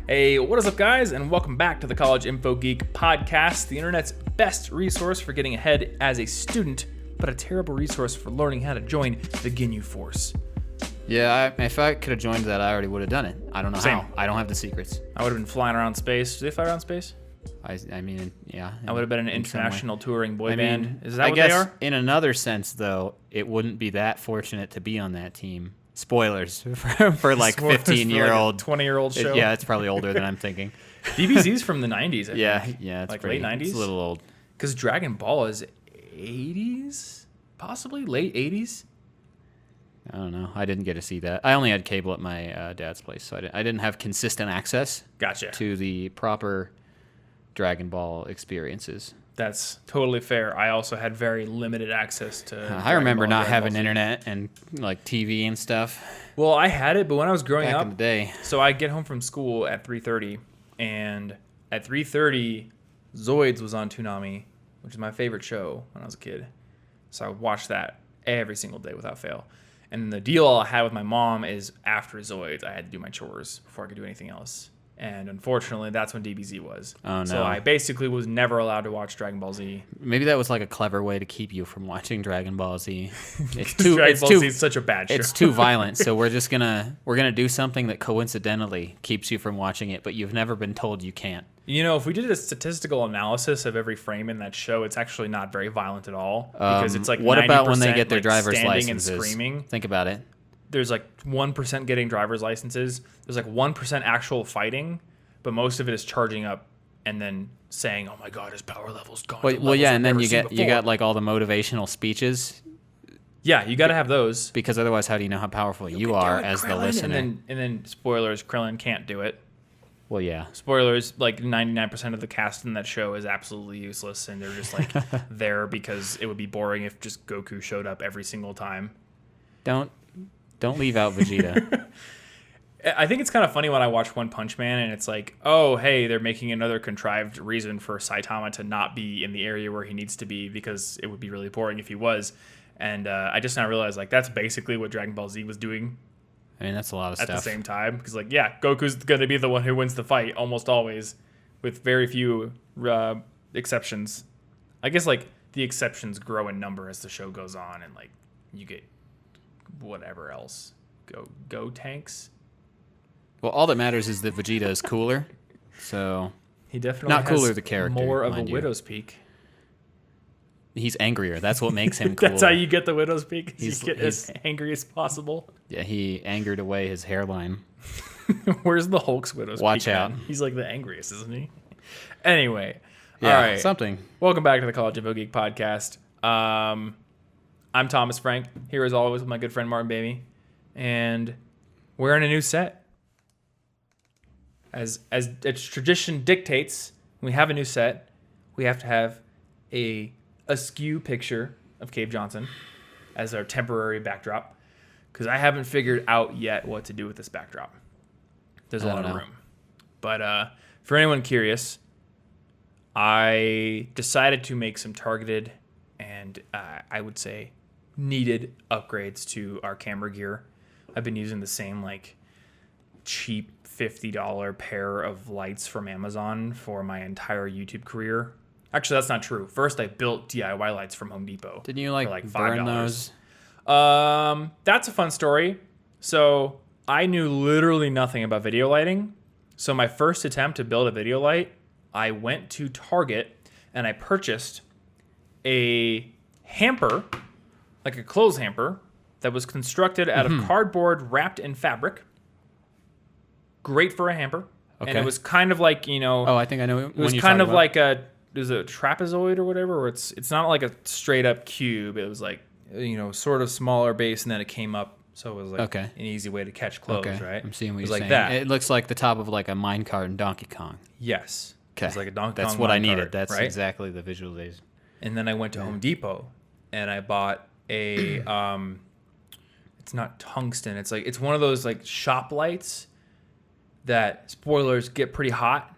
Hey, what is up, guys, and welcome back to the College Info Geek podcast, the internet's best resource for getting ahead as a student, but a terrible resource for learning how to join the GNU Force. Yeah, if I could have joined that, I already would have done it. I don't know Same. how. I don't have the secrets. I would have been flying around space. Do they fly around space? I mean, yeah. I would have been an international touring boy I band. mean, Is that I what guess they are? in another sense, though, it wouldn't be that fortunate to be on that team. Spoilers for like 15-year-old, 20-year-old show. Yeah, it's probably older than I'm thinking. DBZ's from the 90s, I think. Yeah, it's like pretty, late 90s. It's a little old. Because Dragon Ball is 80s, possibly late 80s. I don't know. I didn't get to see that. I only had cable at my dad's place, so I didn't have consistent access. Gotcha. To the proper Dragon Ball experiences. That's totally fair. I also had very limited access to. I remember not having Ball Z. internet and like TV and stuff. Well, I had it, but when I was growing back up, in the day. So I get home from school at 3:30, and at 3:30, Zoids was on Toonami, which is my favorite show when I was a kid. So I would watch that every single day without fail. And the deal I had with my mom is after Zoids, I had to do my chores before I could do anything else. And unfortunately, that's when DBZ was. Oh, no. So I basically was never allowed to watch Dragon Ball Z. Maybe that was like a clever way to keep you from watching Dragon Ball Z. It's Dragon Ball Z is such a bad show. It's too violent, so we're gonna do something that coincidentally keeps you from watching it, but you've never been told you can't. You know, if we did a statistical analysis of every frame in that show, it's actually not very violent at all because it's like what about when they get their like driver's standing licenses? and screaming. Think about it. There's like 1% getting driver's licenses. There's like 1% actual fighting, but most of it is charging up and then saying, "Oh my God, his power level's gone." Well, yeah, and then you got like all the motivational speeches. Yeah, you got to have those because otherwise, how do you know how powerful you are as the listener? And then spoilers: Krillin can't do it. Well, yeah. Spoilers: like 99% of the cast in that show is absolutely useless, and they're just like there because it would be boring if just Goku showed up every single time. Don't leave out Vegeta. I think it's kind of funny when I watch One Punch Man and it's like, oh, hey, they're making another contrived reason for Saitama to not be in the area where he needs to be because it would be really boring if he was. And I just now realized, like, that's basically what Dragon Ball Z was doing. I mean, that's a lot of stuff. At the same time. Because, like, yeah, Goku's going to be the one who wins the fight almost always with very few exceptions. I guess, like, the exceptions grow in number as the show goes on and, like, you get whatever else. Go tanks. Well, all that matters is that Vegeta is cooler, so he definitely not has cooler the character, more of a widow's peak. He's angrier. That's what makes him cooler. That's how you get the widow's peak. He's as angry as possible. Yeah, he angered away his hairline. Where's the Hulk's widow's peak? Watch out. Man? He's like the angriest, isn't he? Anyway, yeah, all right. Something. Welcome back to the College Info Geek podcast. I'm Thomas Frank, here as always with my good friend Martin Baby, and we're in a new set. As tradition dictates, when we have a new set, we have to have a askew picture of Cave Johnson as our temporary backdrop, because I haven't figured out yet what to do with this backdrop. There's a lot of room. But for anyone curious, I decided to make some targeted and I would say needed upgrades to our camera gear. I've been using the same like cheap $50 pair of lights from Amazon for my entire YouTube career. Actually, that's not true. First, I built DIY lights from Home Depot. Didn't you for like burn $5. those? That's a fun story. So I knew literally nothing about video lighting. So my first attempt to build a video light, I went to Target and I purchased a hamper, like a clothes hamper, that was constructed out of cardboard wrapped in fabric. Great for a hamper. Okay. And it was kind of like, Oh, I think I know. It was kind of like a trapezoid or whatever, where it's not like a straight up cube. It was like, sort of smaller base, and then it came up. So it was like an easy way to catch clothes, right? I'm seeing what you're saying. Like that. It looks like the top of like a minecart in Donkey Kong. Yes. Okay. It's like a Donkey Kong. That's what I needed. Cart, That's right? exactly the visualization. And then I went to Home Depot and I bought a it's not tungsten. It's one of those like shop lights that, spoilers, get pretty hot.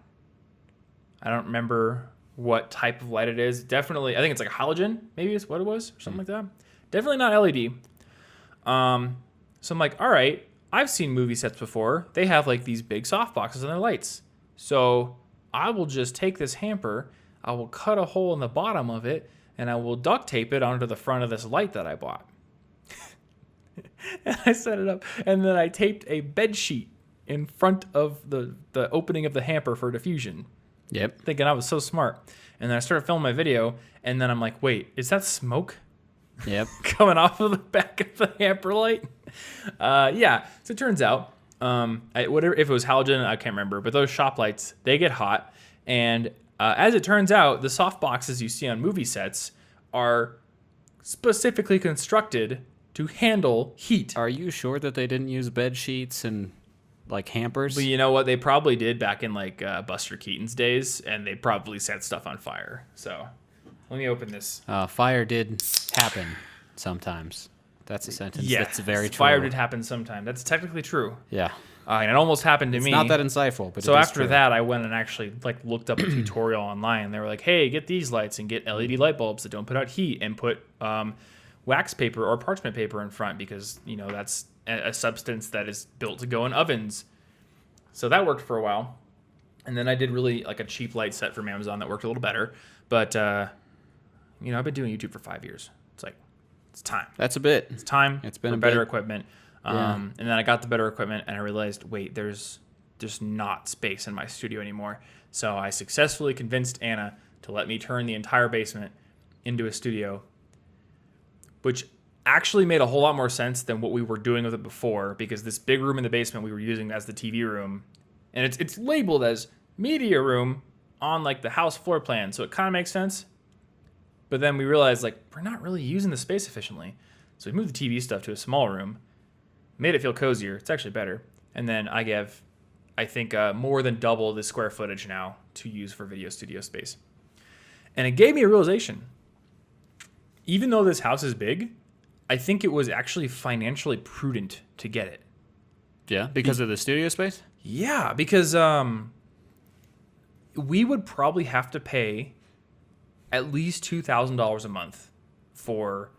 I don't remember what type of light it is. Definitely, I think it's like a halogen, maybe is what it was, or something like that. Definitely not LED. So I'm like, all right, I've seen movie sets before. They have like these big soft boxes on their lights. So I will just take this hamper, I will cut a hole in the bottom of it, and I will duct tape it onto the front of this light that I bought. And I set it up, and then I taped a bed sheet in front of the opening of the hamper for diffusion. Yep. Thinking I was so smart. And then I started filming my video, and then I'm like, wait, is that smoke? Yep. Coming off of the back of the hamper light? Yeah. So it turns out, whatever, if it was halogen, I can't remember, but those shop lights, they get hot. And as it turns out, the soft boxes you see on movie sets are specifically constructed to handle heat. Are you sure that they didn't use bed sheets and like hampers? But you know what? They probably did back in like Buster Keaton's days, and they probably set stuff on fire. So let me open this. Fire did happen sometimes. That's a sentence that's very true. Fire did happen sometime. That's technically true. Yeah. And it almost happened to me. It's not that insightful, but so it is after true. that, I went and actually like looked up a tutorial online. They were like, "Hey, get these lights and get LED light bulbs that don't put out heat, and put wax paper or parchment paper in front because that's a substance that is built to go in ovens." So that worked for a while, and then I did really like a cheap light set from Amazon that worked a little better. But I've been doing YouTube for 5 years. It's time. That's a bit. It's time. It's been for a better bit. equipment. Yeah. And then I got the better equipment, and I realized, wait, there's just not space in my studio anymore. So I successfully convinced Anna to let me turn the entire basement into a studio, which actually made a whole lot more sense than what we were doing with it before, because this big room in the basement we were using as the TV room, and it's labeled as media room on like the house floor plan, so it kind of makes sense. But then we realized like we're not really using the space efficiently, so we moved the TV stuff to a small room, made it feel cozier. It's actually better, and then I think more than double the square footage now to use for video studio space, and it gave me a realization. Even though this house is big, I think it was actually financially prudent to get it. Yeah, because of the studio space? Yeah, because we would probably have to pay at least $2,000 a month for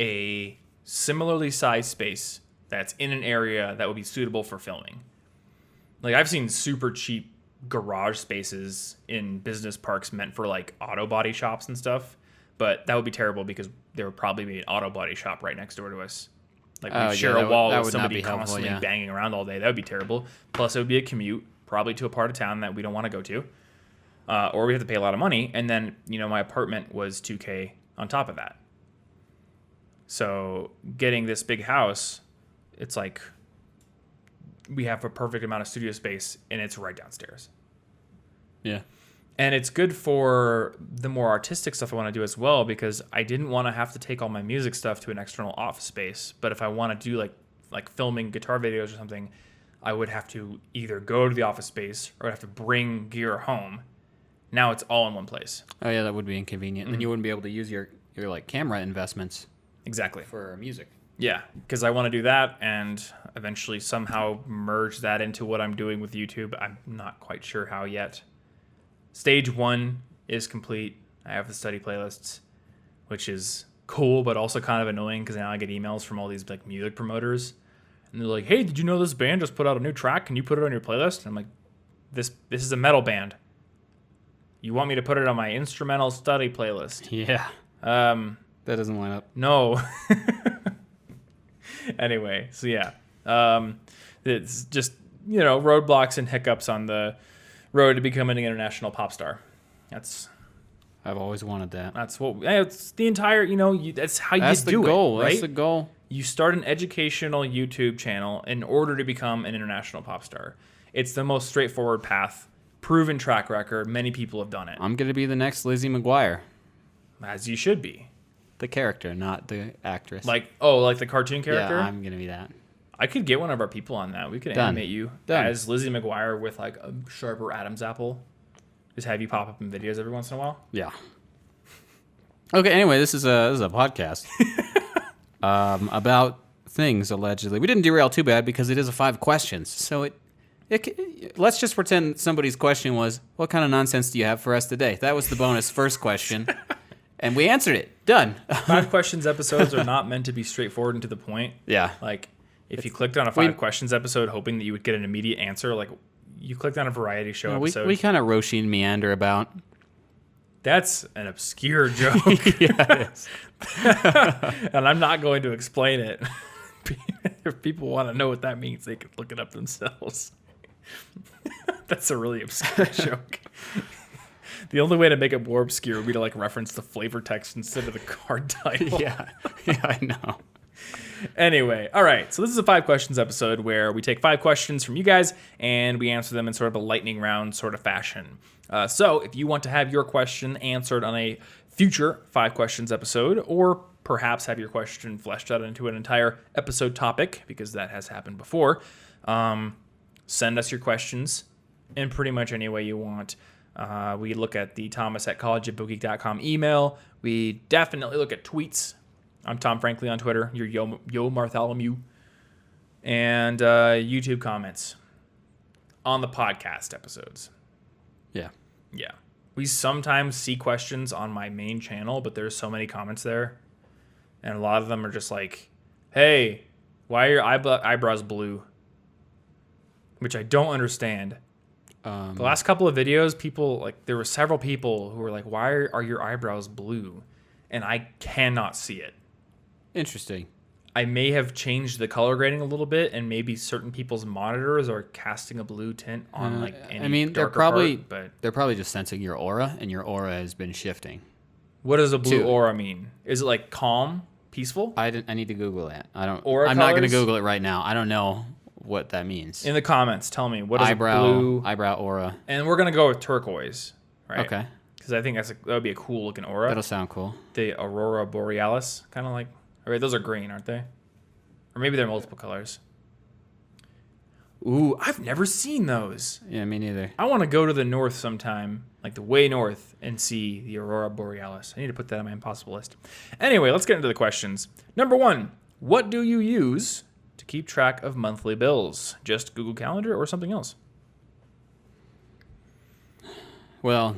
a similarly sized space that's in an area that would be suitable for filming. Like I've seen super cheap garage spaces in business parks meant for like auto body shops and stuff, but that would be terrible because there would probably be an auto body shop right next door to us. Like we'd share a wall with somebody constantly banging around all day. That would be terrible. Plus it would be a commute probably to a part of town that we don't want to go to. Or we have to pay a lot of money. And then, my apartment was $2,000 on top of that. So getting this big house, it's like we have a perfect amount of studio space and it's right downstairs. Yeah. And it's good for the more artistic stuff I want to do as well, because I didn't want to have to take all my music stuff to an external office space. But if I want to do like filming guitar videos or something, I would have to either go to the office space or I'd have to bring gear home. Now it's all in one place. Oh yeah, that would be inconvenient. Mm-hmm. Then you wouldn't be able to use your like camera investments exactly for music. Yeah, because I want to do that and eventually somehow merge that into what I'm doing with YouTube. I'm not quite sure how yet. Stage 1 is complete. I have the study playlists, which is cool, but also kind of annoying because now I get emails from all these like music promoters, and they're like, "Hey, did you know this band just put out a new track? Can you put it on your playlist?" And I'm like, "This is a metal band. You want me to put it on my instrumental study playlist?" Yeah. That doesn't line up. No. Anyway, so yeah, it's just roadblocks and hiccups on the road to becoming an international pop star. I've always wanted that. It's the entire, that's how that's you do the goal. it, right? That's the goal. You start an educational YouTube channel in order to become an international pop star. It's the most straightforward path, proven track record. Many people have done it. I'm going to be the next Lizzie McGuire. As you should be. The character, not the actress. Like the cartoon character? Yeah, I'm going to be that. I could get one of our people on that. We could animate you as Lizzie McGuire with like a sharper Adam's apple. Just have you pop up in videos every once in a while. Yeah. Okay. Anyway, this is a podcast about things allegedly. We didn't derail too bad because it is a 5 questions. So let's just pretend somebody's question was, "What kind of nonsense do you have for us today?" That was the bonus first question, and we answered it. Done. 5 questions episodes are not meant to be straightforward and to the point. Yeah. Like, if you clicked on a 5 questions episode hoping that you would get an immediate answer, like you clicked on a variety show episode. We kind of Roisin meander about. That's an obscure joke. Yeah, it is. And I'm not going to explain it. If people want to know what that means, they can look it up themselves. That's a really obscure joke. The only way to make it more obscure would be to like reference the flavor text instead of the card title. Yeah, I know. Anyway, all right. So this is a 5 questions episode where we take 5 questions from you guys and we answer them in sort of a lightning round sort of fashion. So if you want to have your question answered on a future 5 questions episode, or perhaps have your question fleshed out into an entire episode topic, because that has happened before, send us your questions in pretty much any way you want. We look at the thomas@collegeofbookgeek.com email. We definitely look at tweets. I'm Tom Frankly on Twitter. You're Yo Bartholomew. And YouTube comments on the podcast episodes. Yeah. Yeah. We sometimes see questions on my main channel, but there's so many comments there. And a lot of them are just like, hey, why are your eyebrows blue? Which I don't understand. The last couple of videos, there were several people who were like, why are your eyebrows blue? And I cannot see it. Interesting. I may have changed the color grading a little bit, and maybe certain people's monitors are casting a blue tint on any they're darker part, they're probably just sensing your aura, and your aura has been shifting. What does a blue aura mean? Is it like calm, peaceful? I need to Google that. Aura I'm not going to colors? Google it right now. I don't know what that means. In the comments, tell me what is eyebrow aura. aura. And we're gonna go with turquoise, right? Okay. Because I think that would be a cool looking aura. That'll sound cool. The aurora borealis, kind of like. All right, those are green, aren't they? Or maybe they're multiple colors. Ooh, I've never seen those. Yeah, me neither. I want to go to the north sometime, like the way north, and see the aurora borealis. I need to put that on my impossible list. Anyway, let's get into the questions. Number 1, what do you use to keep track of monthly bills? Just Google Calendar or something else? Well,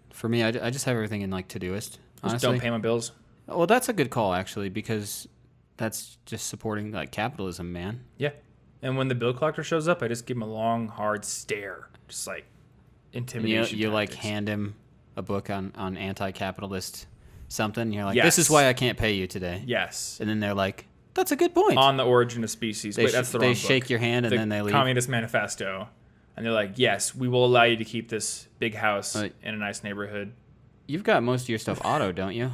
for me, I just have everything in like Todoist. Honestly. Just don't pay my bills. Well, that's a good call actually, because that's just supporting like capitalism, man. Yeah. And when the bill collector shows up, I just give him a long, hard stare, just like intimidation. You like hand him a book on anti-capitalist something. You're like, Yes. This is why I can't pay you today. Yes. And then they're like, that's a good point. On the Origin of Species. Wait, that's the wrong They book. shake your hand and then they leave. Communist Manifesto. And they're like, yes, we will allow you to keep this big house Right. in a nice neighborhood. You've got most of your stuff auto, don't you?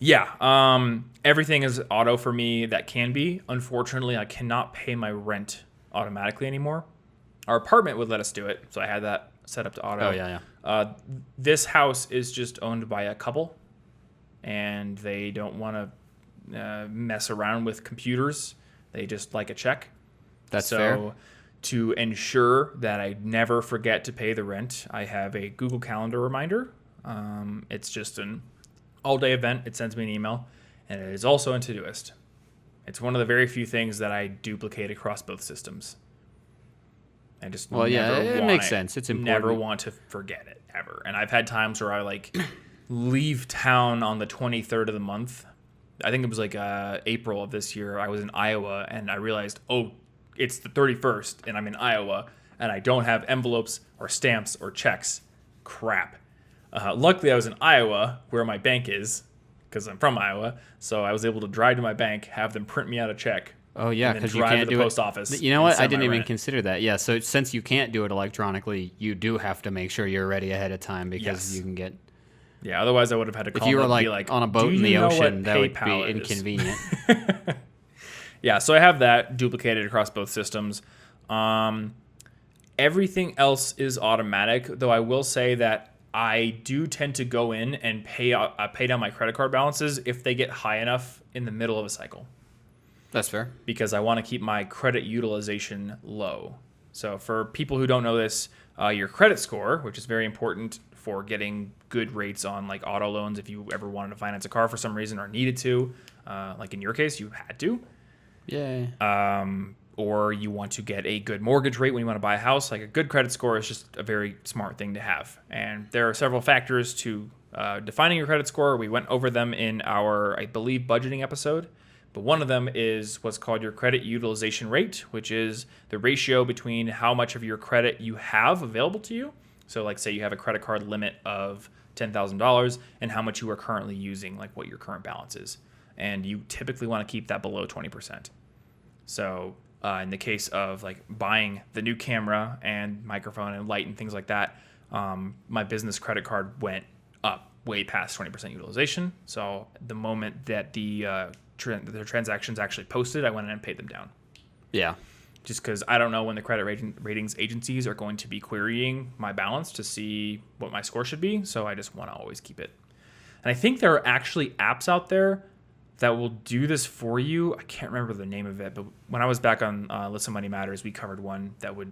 Yeah. Everything is auto for me that can be. Unfortunately, I cannot pay my rent automatically anymore. Our apartment would let us do it, so I had that set up to auto. Oh, yeah. This house is just owned by a couple, and they don't want to mess around with computers. They just like a check. That's so, fair. To ensure that I never forget to pay the rent, I have a Google Calendar reminder. It's just an all-day event. It sends me an email, and it is also in Todoist. It's one of the very few things that I duplicate across both systems. I just it makes sense. It's important. Never want to forget it ever. And I've had times where I like leave town on the 23rd of the month. I think it was like April of this year. I was in Iowa, and I realized, it's the 31st, and I'm in Iowa, and I don't have envelopes or stamps or checks. Crap. Luckily, I was in Iowa, where my bank is, because I'm from Iowa. So I was able to drive to my bank, have them print me out a check. Oh yeah, because you can't to the do post it. office. You know what? I send didn't my even rent. consider that. Yeah, so since you can't do it electronically, you do have to make sure you're ready ahead of time because Yes. you can get. Yeah, otherwise I would have had to call If you were them and like, be like on a boat "Do in the you know ocean, what that would be PayPal is?" inconvenient. Yeah, so I have that duplicated across both systems. Everything else is automatic, though I will say that I do tend to go in and pay down my credit card balances if they get high enough in the middle of a cycle, That's fair. because I want to keep my credit utilization low. So for people who don't know this, your credit score, which is very important for getting good rates on like auto loans if you ever wanted to finance a car for some reason or needed to, like in your case, you had to. Yeah. Or you want to get a good mortgage rate when you want to buy a house. Like a good credit score is just a very smart thing to have. And there are several factors to defining your credit score. We went over them in our, I believe, budgeting episode, But one of them is what's called your credit utilization rate, which is the ratio between how much of your credit you have available to you. So like say you have a credit card limit of $10,000 and how much you are currently using, like what your current balance is. And you typically want to keep that below 20%. So in the case of like buying the new camera and microphone and light and things like that, my business credit card went up way past 20% utilization. So the moment that the transactions actually posted, I went in and paid them down. Yeah. Just because I don't know when the credit ratings agencies are going to be querying my balance to see what my score should be. So I just want to always keep it. And I think there are actually apps out there that will do this for you. I can't remember the name of it, but when I was back on Listen Money Matters, we covered one that would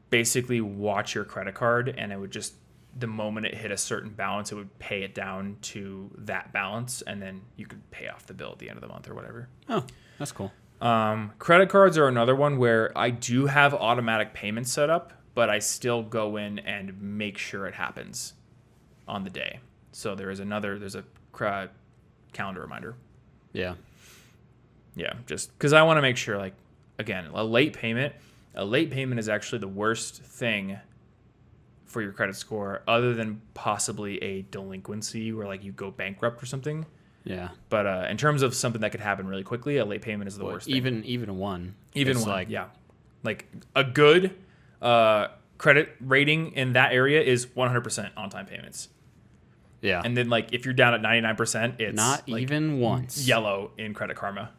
basically watch your credit card, and it would just, the moment it hit a certain balance, it would pay it down to that balance, and then you could pay off the bill at the end of the month or whatever. Oh, that's cool. Credit cards are another one where I do have automatic payments set up, but I still go in and make sure it happens on the day. So there's a calendar reminder. Yeah. Yeah, just because I want to make sure, like, again, a late payment is actually the worst thing for your credit score, other than possibly a delinquency where like you go bankrupt or something. Yeah. But in terms of something that could happen really quickly, a late payment is the worst thing. Even one. Even it's one, like, yeah. Like a good credit rating in that area is 100% on-time payments. Yeah. And then like if you're down at 99%, it's not like even once. Yellow in Credit Karma.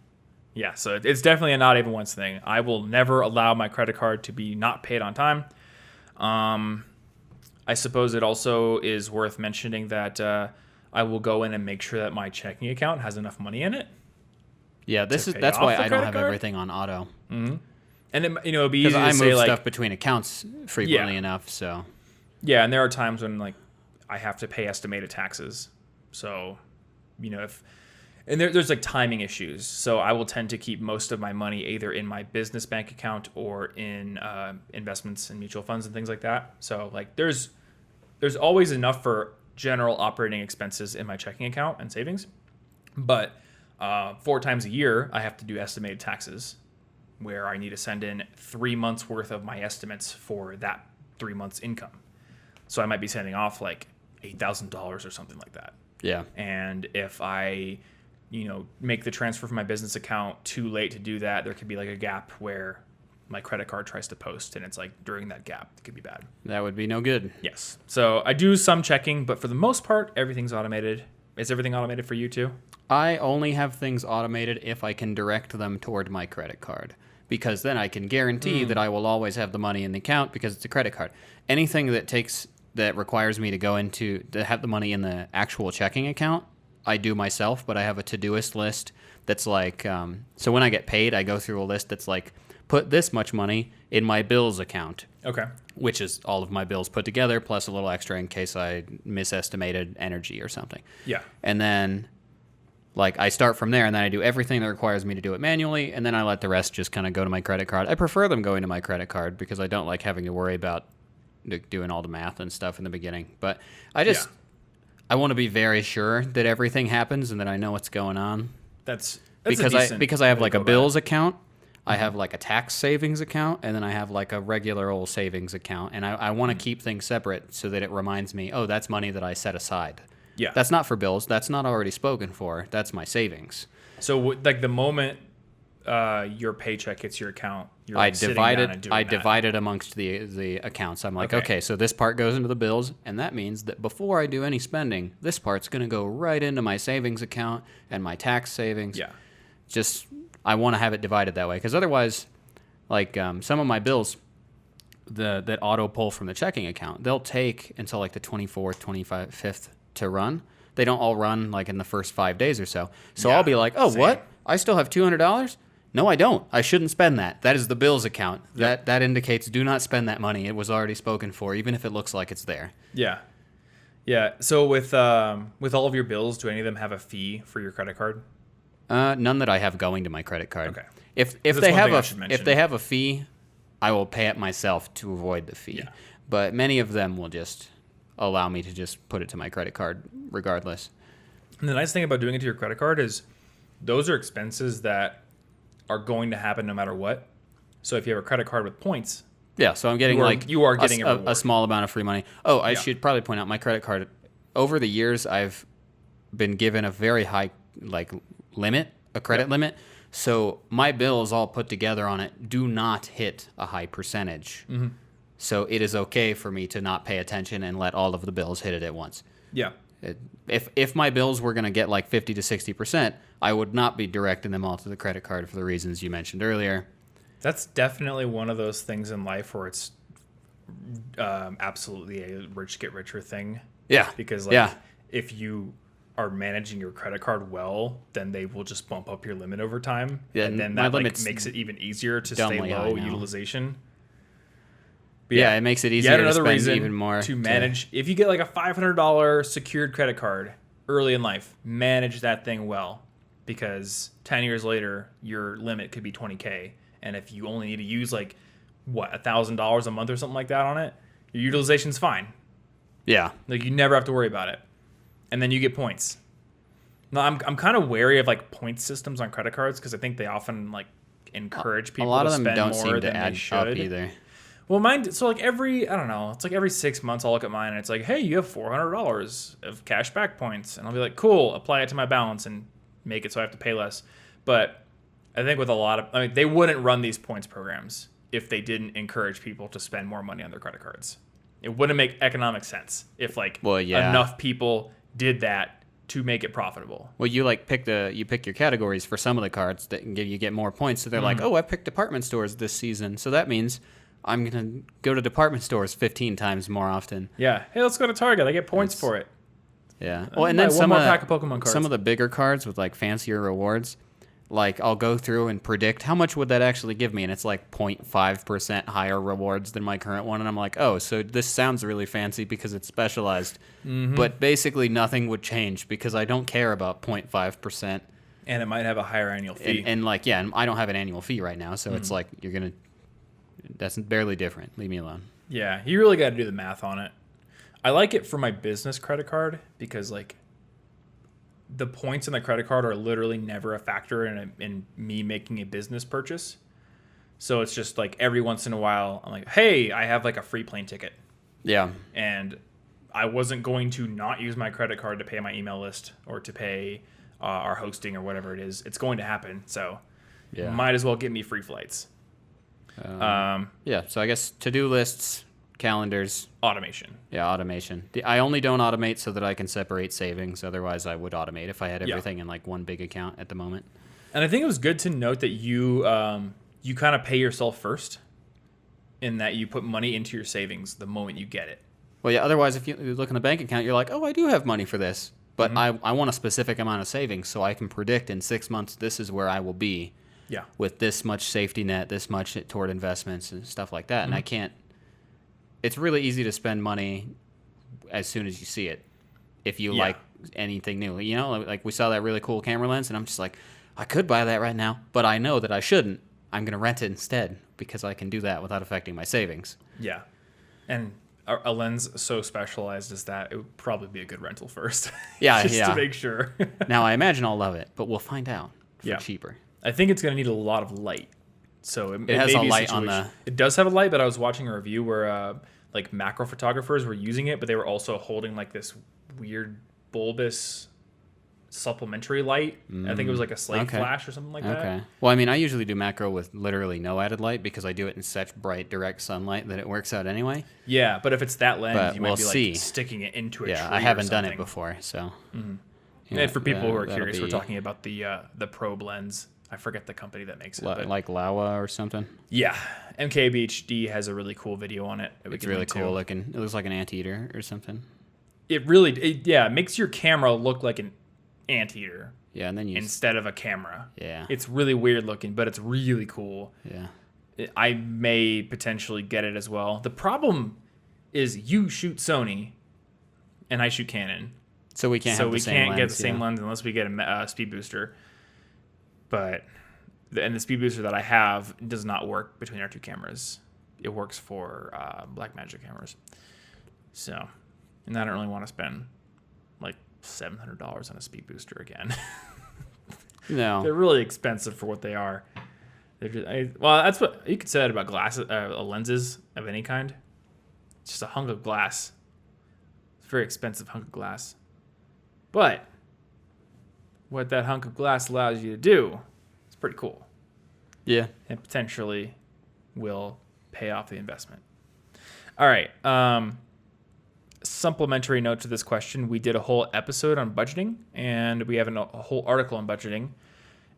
Yeah, so it's definitely a not even once thing. I will never allow my credit card to be not paid on time. I suppose it also is worth mentioning that I will go in and make sure that my checking account has enough money in it. Yeah, that's why I don't have everything on auto. Mm-hmm. And it'd be easy to I say move like stuff between accounts frequently enough. So yeah, and there are times when like I have to pay estimated taxes. So there's like timing issues. So I will tend to keep most of my money either in my business bank account or in investments and mutual funds and things like that. So like there's always enough for general operating expenses in my checking account and savings. But 4 times a year, I have to do estimated taxes where I need to send in 3 months worth of my estimates for that 3 months income. So I might be sending off like $8,000 or something like that. yeah. And if I, make the transfer from my business account too late to do that, there could be like a gap where my credit card tries to post, and it's like during that gap, it could be bad. That would be no good. Yes. So I do some checking, but for the most part, everything's automated. Is everything automated for you too? I only have things automated if I can direct them toward my credit card, because then I can guarantee that I will always have the money in the account because it's a credit card. Anything that requires me to have the money in the actual checking account, I do myself, but I have a Todoist list that's like, so when I get paid, I go through a list that's like, put this much money in my bills account. Okay. Which is all of my bills put together, plus a little extra in case I misestimated energy or something. Yeah. And then, like, I start from there, and then I do everything that requires me to do it manually, and then I let the rest just kind of go to my credit card. I prefer them going to my credit card because I don't like having to worry about doing all the math and stuff in the beginning. But I want to be very sure that everything happens and that I know what's going on. That's because I have like a bills account. I have like a tax savings account, and then I have like a regular old savings account. And I want to keep things separate so that it reminds me, oh, that's money that I set aside. Yeah. That's not for bills. That's not already spoken for. That's my savings. So like the moment your paycheck hits your account, you're I like divide it amongst the accounts. I'm like, okay, so this part goes into the bills, and that means that before I do any spending, this part's going to go right into my savings account and my tax savings. Yeah. Just I want to have it divided that way, because otherwise, like some of my bills that auto pull from the checking account, they'll take until like the 24th, 25th to run. They don't all run like in the first 5 days or so. So I'll be like, oh, same. What? I still have $200? No, I don't. I shouldn't spend that. That is the bills account. Yep. That indicates do not spend that money. It was already spoken for, even if it looks like it's there. Yeah. Yeah. So with all of your bills, do any of them have a fee for your credit card? None that I have going to my credit card. Okay. If they have a fee, I will pay it myself to avoid the fee. Yeah. But many of them will just allow me to just put it to my credit card regardless. And the nice thing about doing it to your credit card is those are expenses that are going to happen no matter what. So if you have a credit card with points, Yeah, so I'm getting you are getting a reward. small amount of free money. Oh, I Yeah. should probably point out my credit card. Over the years, I've been given a very high limit, a credit limit. So my bills all put together on it do not hit a high percentage. Mm-hmm. So it is okay for me to not pay attention and let all of the bills hit it at once. Yeah. If my bills were going to get like 50 to 60%, I would not be directing them all to the credit card for the reasons you mentioned earlier. That's definitely one of those things in life where it's absolutely a rich get richer thing. Yeah. Because if you are managing your credit card well, then they will just bump up your limit over time. Yeah, and then my that limit's makes it even easier to stay dumbly high low now. utilization. But Yeah, it makes it easier yet to another spend reason even more. to manage. If you get like a $500 secured credit card early in life, manage that thing well, because 10 years later, your limit could be $20K. And if you only need to use like, $1,000 a month or something like that on it, your utilization's fine. Yeah. Like you never have to worry about it. And then you get points. Now, I'm kind of wary of like point systems on credit cards because I think they often like encourage people A lot to of them spend don't more seem to than they add up should. either. Well, mine, so like it's like every 6 months I'll look at mine and it's like, hey, you have $400 of cash back points. And I'll be like, cool, apply it to my balance and make it so I have to pay less. But I think with they wouldn't run these points programs if they didn't encourage people to spend more money on their credit cards. It wouldn't make economic sense if enough people did that to make it profitable. Well, you pick your categories for some of the cards that can get more points. So they're like, oh, I picked department stores this season, so that means I'm gonna go to department stores 15 times more often. Yeah. Hey, let's go to Target. I get points for it. Yeah. Well, and then one more pack of Pokemon cards. Some of the bigger cards with fancier rewards, I'll go through and predict how much would that actually give me, and it's 0.5% higher rewards than my current one, and I'm like, oh, so this sounds really fancy because it's specialized, but basically nothing would change because I don't care about 0.5%. And it might have a higher annual fee. And I don't have an annual fee right now, so it's that's barely different. Leave me alone. Yeah, you really got to do the math on it. I like it for my business credit card because the points in the credit card are literally never a factor in me making a business purchase. So it's just every once in a while, I'm like, hey, I have a free plane ticket. Yeah. And I wasn't going to not use my credit card to pay my email list or to pay our hosting or whatever it is. It's going to happen. So might as well get me free flights. Yeah. So I guess to-do lists, calendars, automation. Yeah, automation. I only don't automate so that I can separate savings. Otherwise, I would automate if I had everything in one big account at the moment. And I think it was good to note that you kind of pay yourself first, in that you put money into your savings the moment you get it. Well, yeah. Otherwise, if you look in the bank account, you're like, oh, I do have money for this, but I want a specific amount of savings so I can predict in 6 months this is where I will be. Yeah. With this much safety net, this much toward investments and stuff like that, and I can't. It's really easy to spend money as soon as you see it. If you like anything new, we saw that really cool camera lens, and I'm just like, I could buy that right now, but I know that I shouldn't. I'm going to rent it instead because I can do that without affecting my savings. Yeah. And a lens so specialized as that, it would probably be a good rental first. Yeah, just to make sure. Now, I imagine I'll love it, but we'll find out for cheaper. I think it's going to need a lot of light. So it has may a be light on the... It does have a light, but I was watching a review where macro photographers were using it, but they were also holding this weird bulbous supplementary light. I think it was a slate flash or something like that. Okay. Well, I usually do macro with literally no added light because I do it in such bright direct sunlight that it works out anyway. Yeah, but if it's that lens, you might be see. Sticking it into a tree. Yeah, I haven't done it before, so. And for people who are curious, we're talking about the probe lens. I forget the company that makes it. Like Laowa or something? Yeah. MKBHD has a really cool video on it. It's really cool looking. It looks like an anteater or something. It really, it makes your camera look like an anteater. Yeah, and then instead of a camera. Yeah. It's really weird looking, but it's really cool. Yeah. I may potentially get it as well. The problem is you shoot Sony and I shoot Canon. So we can't get the same lens unless we get a speed booster. But the speed booster that I have does not work between our two cameras. It works for Blackmagic cameras. So, and I don't really want to spend $700 on a speed booster again. No. They're really expensive for what they are. They're just, well, that's what you could say that about glasses, lenses of any kind. It's just a hunk of glass. It's a very expensive hunk of glass. But what that hunk of glass allows you to do is pretty cool. Yeah. And potentially will pay off the investment. All right. Supplementary note to this question. We did a whole episode on budgeting, and we have a whole article on budgeting.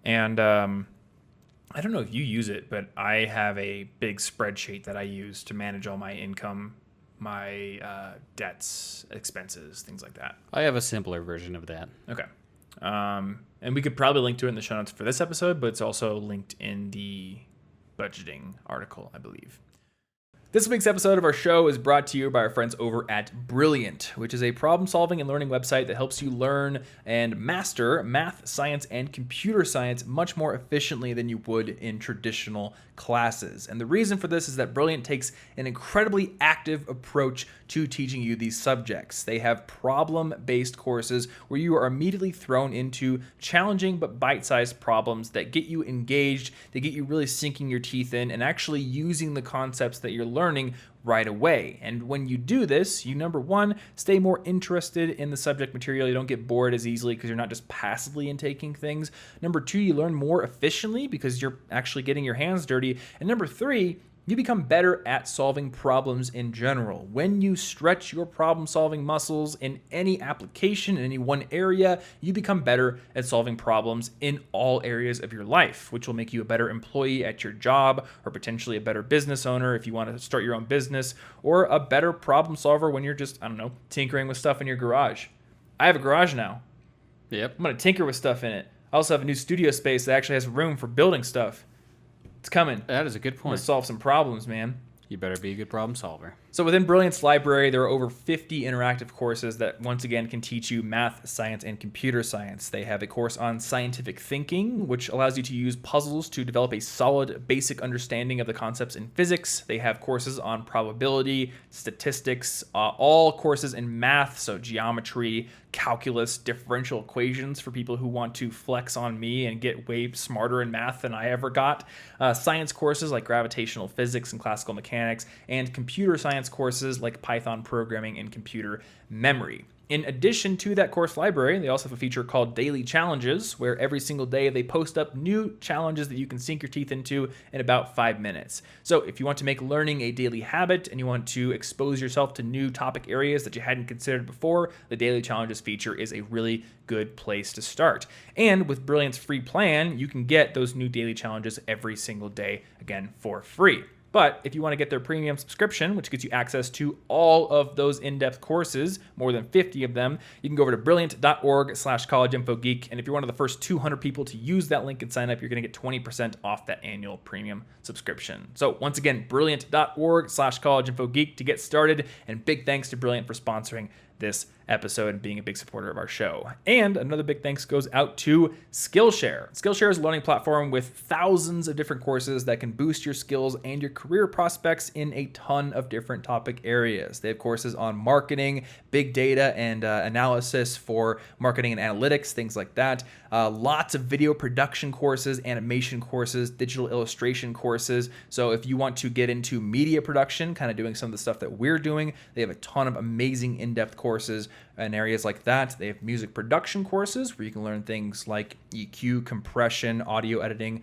And I don't know if you use it, but I have a big spreadsheet that I use to manage all my income, my debts, expenses, things like that. I have a simpler version of that. Okay. And we could probably link to it in the show notes for this episode, but it's also linked in the budgeting article, I believe. This week's episode of our show is brought to you by our friends over at Brilliant, which is a problem-solving and learning website that helps you learn and master math, science, and computer science much more efficiently than you would in traditional classes. And the reason for this is that Brilliant takes an incredibly active approach to teaching you these subjects. They have problem-based courses where you are immediately thrown into challenging but bite-sized problems that get you engaged, that get you really sinking your teeth in and actually using the concepts that you're learning right away. And when you do this, you, number one, stay more interested in the subject material. You don't get bored as easily because you're not just passively intaking things. Number two, you learn more efficiently because you're actually getting your hands dirty. And number three, you become better at solving problems in general. When you stretch your problem-solving muscles in any application, in any one area, you become better at solving problems in all areas of your life, which will make you a better employee at your job, or potentially a better business owner if you want to start your own business, or a better problem solver when you're just, I don't know, tinkering with stuff in your garage. I have a garage now. Yep. I'm going to tinker with stuff in it. I also have a new studio space that actually has room for building stuff. It's coming. That is a good I'm point. gonna solve some problems, man. You better be a good problem solver. So within Brilliant's library, there are over 50 interactive courses that once again can teach you math, science, and computer science. They have a course on scientific thinking, which allows you to use puzzles to develop a solid basic understanding of the concepts in physics. They have courses on probability, statistics, all courses in math, so geometry, calculus, differential equations for people who want to flex on me and get way smarter in math than I ever got. Science courses like gravitational physics and classical mechanics, and computer science courses like Python programming and computer memory. In addition to that course library, they also have a feature called Daily Challenges, where every single day they post up new challenges that you can sink your teeth into in about 5 minutes. So if you want to make learning a daily habit and you want to expose yourself to new topic areas that you hadn't considered before, the Daily Challenges feature is a really good place to start. And with Brilliant's free plan, you can get those new daily challenges every single day, again, for free. But if you want to get their premium subscription, which gets you access to all of those in-depth courses, more than 50 of them, you can go over to brilliant.org/collegeinfogeek. And if you're one of the first 200 people to use that link and sign up, you're going to get 20% off that annual premium subscription. So once again, brilliant.org/collegeinfogeek to get started. And big thanks to Brilliant for sponsoring this episode and being a big supporter of our show. And another big thanks goes out to Skillshare. Skillshare is a learning platform with thousands of different courses that can boost your skills and your career prospects in a ton of different topic areas. They have courses on marketing, big data, and analysis for marketing and analytics, things like that. Lots of video production courses, animation courses, digital illustration courses. So if you want to get into media production, kind of doing some of the stuff that we're doing, they have a ton of amazing in-depth courses in areas like that. They have music production courses where you can learn things like EQ, compression, audio editing,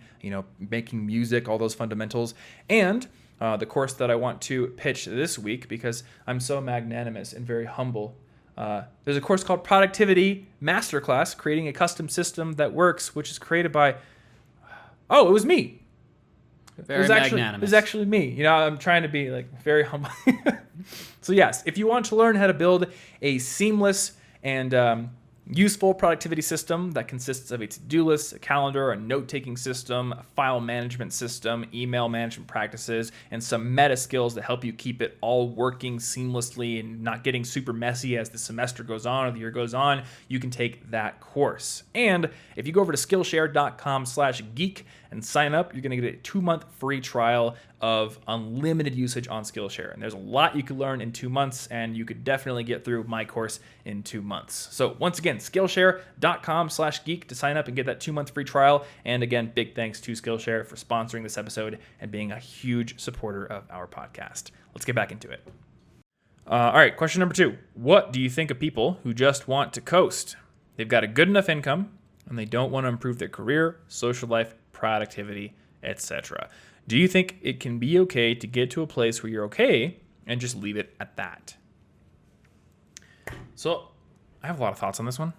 making music, all those fundamentals. And the course that I want to pitch this week, because I'm so magnanimous and very humble, there's a course called Productivity Masterclass, Creating a Custom System That Works, which is created by, it was me. Very magnanimous. It was actually me. I'm trying to be very humble. So yes, if you want to learn how to build a seamless and useful productivity system that consists of a to-do list, a calendar, a note-taking system, a file management system, email management practices, and some meta skills that help you keep it all working seamlessly and not getting super messy as the semester goes on or the year goes on, you can take that course. And if you go over to Skillshare.com/geek and sign up. You're going to get a 2-month free trial of unlimited usage on Skillshare. And there's a lot you could learn in 2 months, and you could definitely get through my course in 2 months. So once again, Skillshare.com/geek to sign up and get that 2-month free trial. And again, big thanks to Skillshare for sponsoring this episode and being a huge supporter of our podcast. Let's get back into it. All right, question number 2. What do you think of people who just want to coast? They've got a good enough income, and they don't want to improve their career, social life, productivity, etc. Do you think it can be okay to get to a place where you're okay and just leave it at that? So I have a lot of thoughts on this one.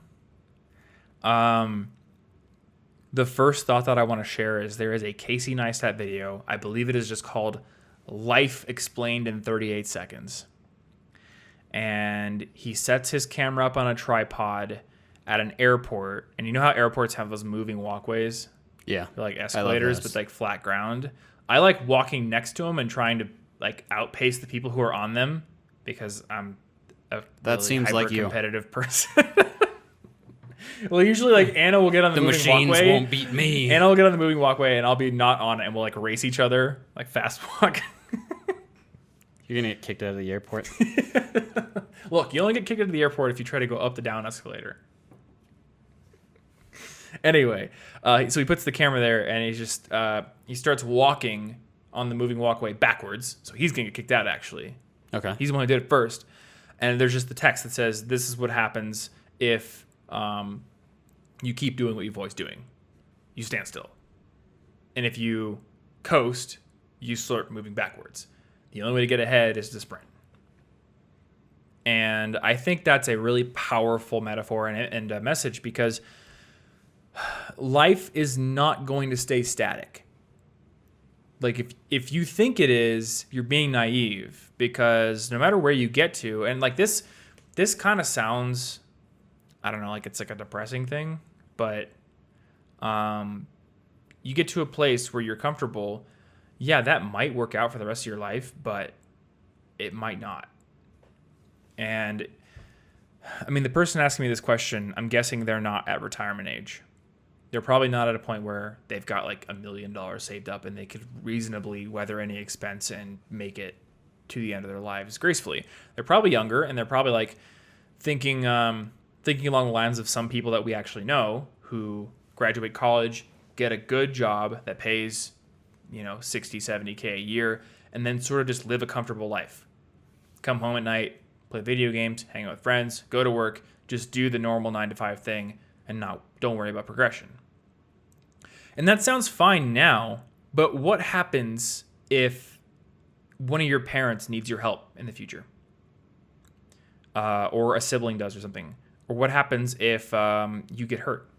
The first thought that I want to share is there is a Casey Neistat video. I believe it is just called Life Explained in 38 Seconds. And he sets his camera up on a tripod at an airport. And you know how airports have those moving walkways? Yeah. They're like escalators, but like flat ground. I like walking next to them and trying to like outpace the people who are on them because I'm a that seems like you. Competitive person. Well, usually like Anna will get on the moving machines walkway. Won't beat me. Anna will get on the moving walkway and I'll be not on it, and we'll like race each other, like fast walk. You're going to get kicked out of the airport. Look, you only get kicked out of the airport if you try to go up the down escalator. Anyway, so he puts the camera there and he starts walking on the moving walkway backwards. So he's going to get kicked out, actually. Okay. He's the one who did it first. And there's just the text that says, this is what happens if you keep doing what you've always doing. You stand still. And if you coast, you start moving backwards. The only way to get ahead is to sprint. And I think that's a really powerful metaphor and a message, because life is not going to stay static. Like if you think it is, you're being naive, because no matter where you get to, and like this kind of sounds, I don't know, like it's like a depressing thing, but you get to a place where you're comfortable. Yeah, that might work out for the rest of your life, but it might not. And I mean, the person asking me this question, I'm guessing they're not at retirement age. They're probably not at a point where they've got like $1 million saved up and they could reasonably weather any expense and make it to the end of their lives gracefully. They're probably younger, and they're probably like thinking along the lines of some people that we actually know who graduate college, get a good job that pays, 60, 70K a year, and then sort of just live a comfortable life. Come home at night, play video games, hang out with friends, go to work, just do the normal 9-to-5 thing, and don't worry about progression. And that sounds fine now, but what happens if one of your parents needs your help in the future? Or a sibling does or something? Or what happens if you get hurt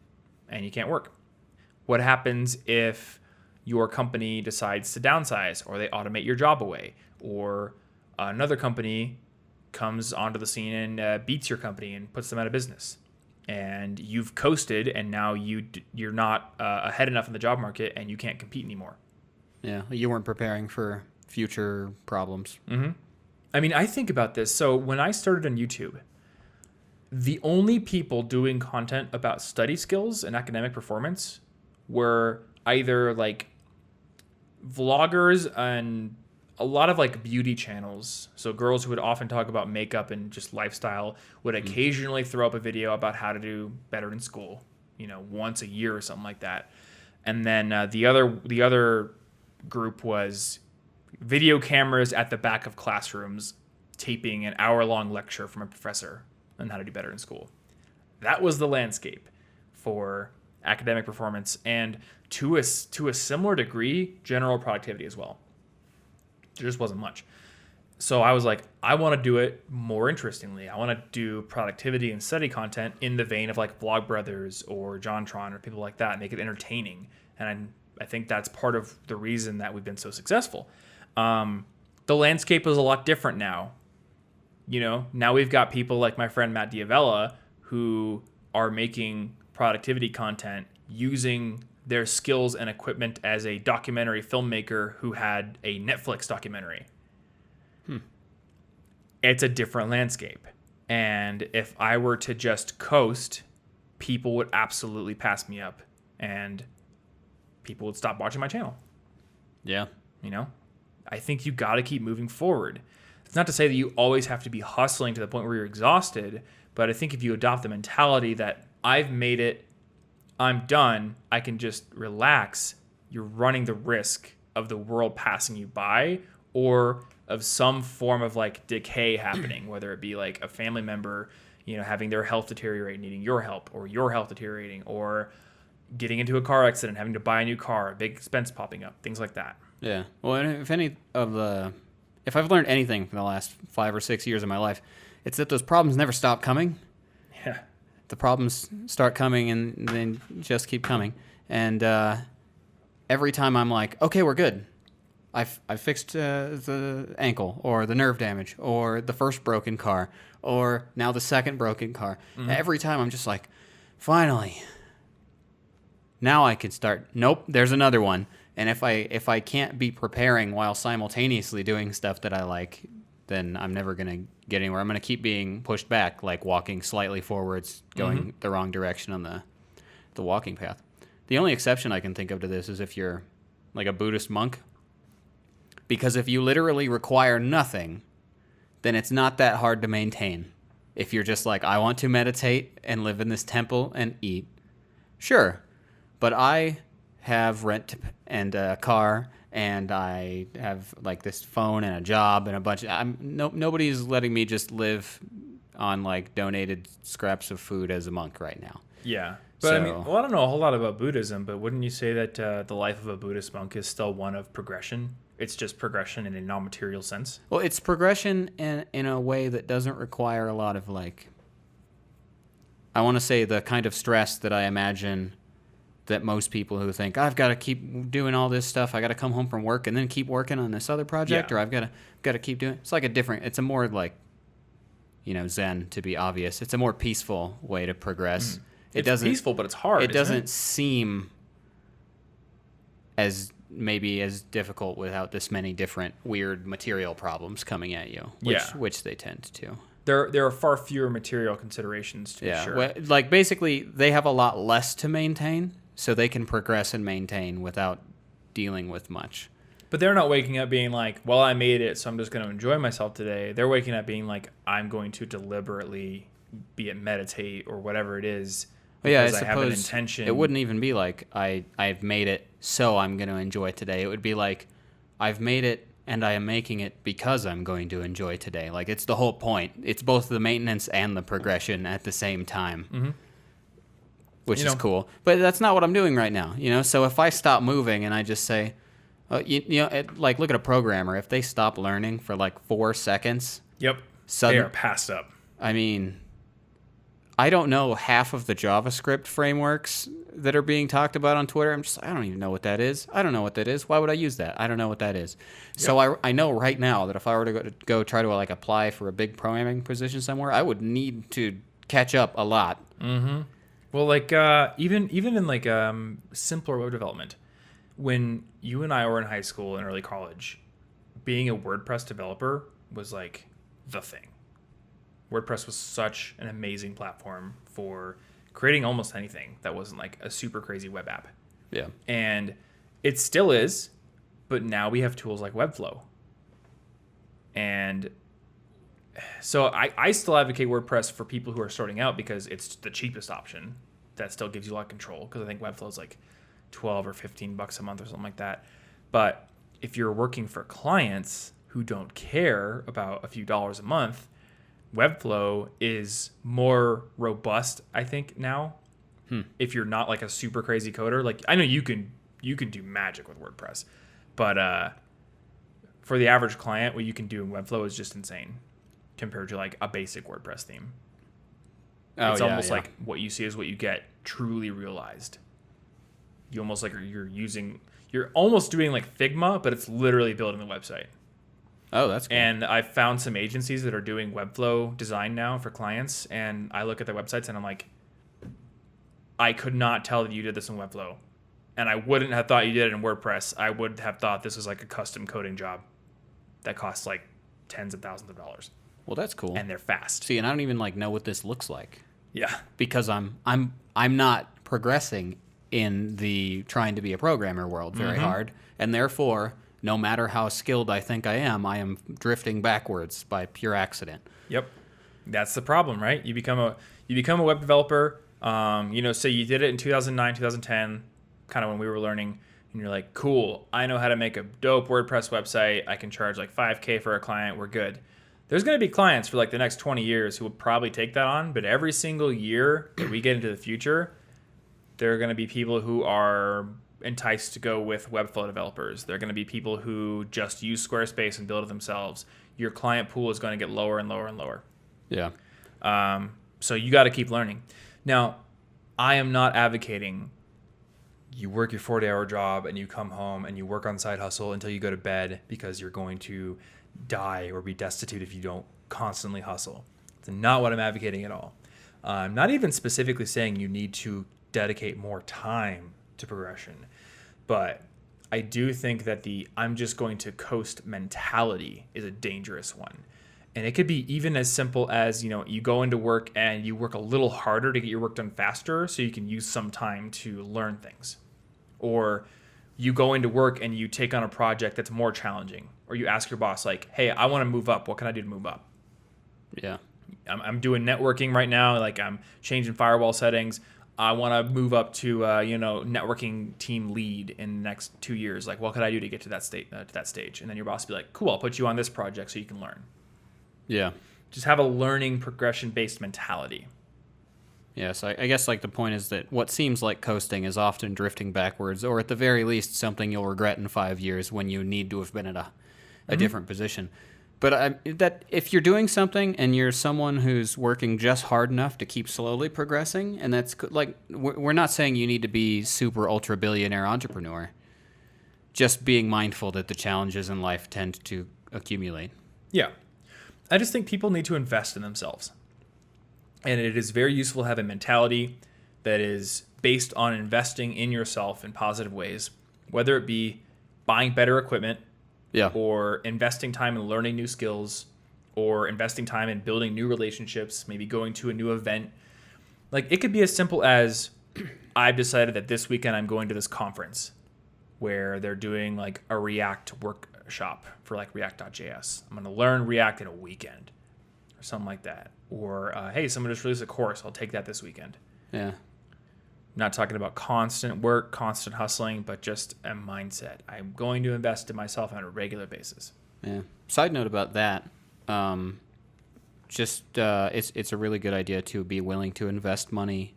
and you can't work? What happens if your company decides to downsize, or they automate your job away, or another company comes onto the scene and beats your company and puts them out of business? And you've coasted, and now you're not ahead enough in the job market, and you can't compete anymore. Yeah, you weren't preparing for future problems. Mm-hmm. I mean, I think about this. So when I started on YouTube, the only people doing content about study skills and academic performance were either like vloggers and a lot of like beauty channels. So girls who would often talk about makeup and just lifestyle would occasionally throw up a video about how to do better in school, once a year or something like that. And then the other group was video cameras at the back of classrooms taping an hour-long lecture from a professor on how to do better in school. That was the landscape for academic performance, and to a similar degree, general productivity as well. There just wasn't much. So I was like, I want to do it more interestingly. I want to do productivity and study content in the vein of like Vlogbrothers or JonTron or people like that, make it entertaining. And I think that's part of the reason that we've been so successful. The landscape is a lot different now. Now we've got people like my friend Matt Diavella who are making productivity content using their skills and equipment as a documentary filmmaker who had a Netflix documentary. It's a different landscape. And if I were to just coast, people would absolutely pass me up. And people would stop watching my channel. Yeah. You know, I think you got to keep moving forward. It's not to say that you always have to be hustling to the point where you're exhausted, but I think if you adopt the mentality that I've made it, I'm done, I can just relax, you're running the risk of the world passing you by or of some form of like decay happening, whether it be like a family member, you know, having their health deteriorate, needing your help, or your health deteriorating, or getting into a car accident, having to buy a new car, a big expense popping up, things like that. Yeah. Well, and if I've learned anything from the last 5 or 6 years of my life, it's that those problems never stop coming. Yeah. The problems start coming and then just keep coming. And every time I'm like, okay, we're good. I fixed the ankle or the nerve damage or the first broken car or now the second broken car. Mm-hmm. Every time I'm just like, finally, now I can start. Nope, there's another one. And if I can't be preparing while simultaneously doing stuff that I like, then I'm never going to get anywhere. I'm going to keep being pushed back, like walking slightly forwards, going the wrong direction on the walking path. The only exception I can think of to this is if you're like a Buddhist monk. Because if you literally require nothing, then it's not that hard to maintain. If you're just like, I want to meditate and live in this temple and eat, sure. But I have rent and a car, and I have like this phone and a job and a bunch of... nobody's letting me just live on like donated scraps of food as a monk right now. Yeah. But I mean, well, I don't know a whole lot about Buddhism, but wouldn't you say that the life of a Buddhist monk is still one of progression? It's just progression in a non-material sense? Well, it's progression in a way that doesn't require a lot of, like, I want to say the kind of stress that I imagine that most people who think, I've got to keep doing all this stuff, I got to come home from work and then keep working on this other project, or I've got to keep doing... It's like it's a more, like, you know, Zen, to be obvious. It's a more peaceful way to progress. It's peaceful, but it's hard. It doesn't seem as difficult without this many different weird material problems coming at you, which they tend to. There are far fewer material considerations to be sure. Well, like basically they have a lot less to maintain, so they can progress and maintain without dealing with much. But they're not waking up being like, well, I made it, so I'm just going to enjoy myself today. They're waking up being like, I'm going to deliberately, be it meditate or whatever it is, because I have an intention. It wouldn't even be like, I've made it, so I'm going to enjoy today. It would be like, I've made it, and I am making it because I'm going to enjoy today. Like, it's the whole point. It's both the maintenance and the progression at the same time, which is cool. But that's not what I'm doing right now, you know? So if I stop moving and I just say... like, look at a programmer. If they stop learning for like 4 seconds, they are passed up. I mean, I don't know half of the JavaScript frameworks that are being talked about on Twitter. I don't even know what that is. I don't know what that is. Why would I use that? I don't know what that is. Yep. So I know right now that if I were to go try to like apply for a big programming position somewhere, I would need to catch up a lot. Mm-hmm. Well, like even in like simpler web development. When you and I were in high school and early college, being a WordPress developer was like the thing. WordPress was such an amazing platform for creating almost anything that wasn't like a super crazy web app. Yeah. And it still is, but now we have tools like Webflow. And so I still advocate WordPress for people who are starting out because it's the cheapest option that still gives you a lot of control, because I think Webflow is like $12 or $15 a month or something like that. But if you're working for clients who don't care about a few dollars a month, Webflow is more robust, I think, now. If you're not like a super crazy coder, like I know you can do magic with WordPress, but for the average client, what you can do in Webflow is just insane compared to like a basic WordPress theme. It's almost like what you see is what you get, truly realized. You almost like you're almost doing like Figma, but it's literally building the website. Oh, that's cool. And I've found some agencies that are doing Webflow design now for clients, and I look at their websites and I'm like, I could not tell that you did this in Webflow. And I wouldn't have thought you did it in WordPress. I would have thought this was like a custom coding job that costs like tens of thousands of dollars. Well, that's cool. And they're fast. See, and I don't even like know what this looks like. Yeah. Because I'm not progressing in the trying to be a programmer world very hard. And therefore, no matter how skilled I think I am drifting backwards by pure accident. Yep. That's the problem, right? You become a web developer, say you did it in 2009, 2010, kind of when we were learning, and you're like, cool, I know how to make a dope WordPress website. I can charge like $5,000 for a client. We're good. There's going to be clients for like the next 20 years who will probably take that on, but every single year that we get into the future, there are going to be people who are enticed to go with Webflow developers. There are going to be people who just use Squarespace and build it themselves. Your client pool is going to get lower and lower and lower. Yeah. So you got to keep learning. Now, I am not advocating you work your 40-hour job and you come home and you work on side hustle until you go to bed because you're going to die or be destitute if you don't constantly hustle. It's not what I'm advocating at all. I'm not even specifically saying you need to dedicate more time to progression, but I do think that the I'm just going to coast mentality is a dangerous one. And it could be even as simple as, you go into work and you work a little harder to get your work done faster so you can use some time to learn things. Or you go into work and you take on a project that's more challenging. Or you ask your boss, like, hey, I want to move up. What can I do to move up? Yeah. I'm doing networking right now. Like, I'm changing firewall settings. I want to move up to, networking team lead in the next 2 years. Like, what could I do to get to that stage? And then your boss will be like, cool, I'll put you on this project so you can learn. Yeah. Just have a learning progression-based mentality. Yes, I guess like the point is that what seems like coasting is often drifting backwards, or at the very least something you'll regret in 5 years when you need to have been at a different position. But that if you're doing something and you're someone who's working just hard enough to keep slowly progressing, and that's like we're not saying you need to be super ultra billionaire entrepreneur. Just being mindful that the challenges in life tend to accumulate. Yeah. I just think people need to invest in themselves. And it is very useful to have a mentality that is based on investing in yourself in positive ways, whether it be buying better equipment, or investing time in learning new skills, or investing time in building new relationships, maybe going to a new event. Like, it could be as simple as I've decided that this weekend I'm going to this conference where they're doing like a React workshop for like React.js. I'm going to learn React in a weekend or something like that. Or, hey, someone just released a course. I'll take that this weekend. Yeah. Not talking about constant work, constant hustling, but just a mindset. I'm going to invest in myself on a regular basis. Yeah. Side note about that, it's a really good idea to be willing to invest money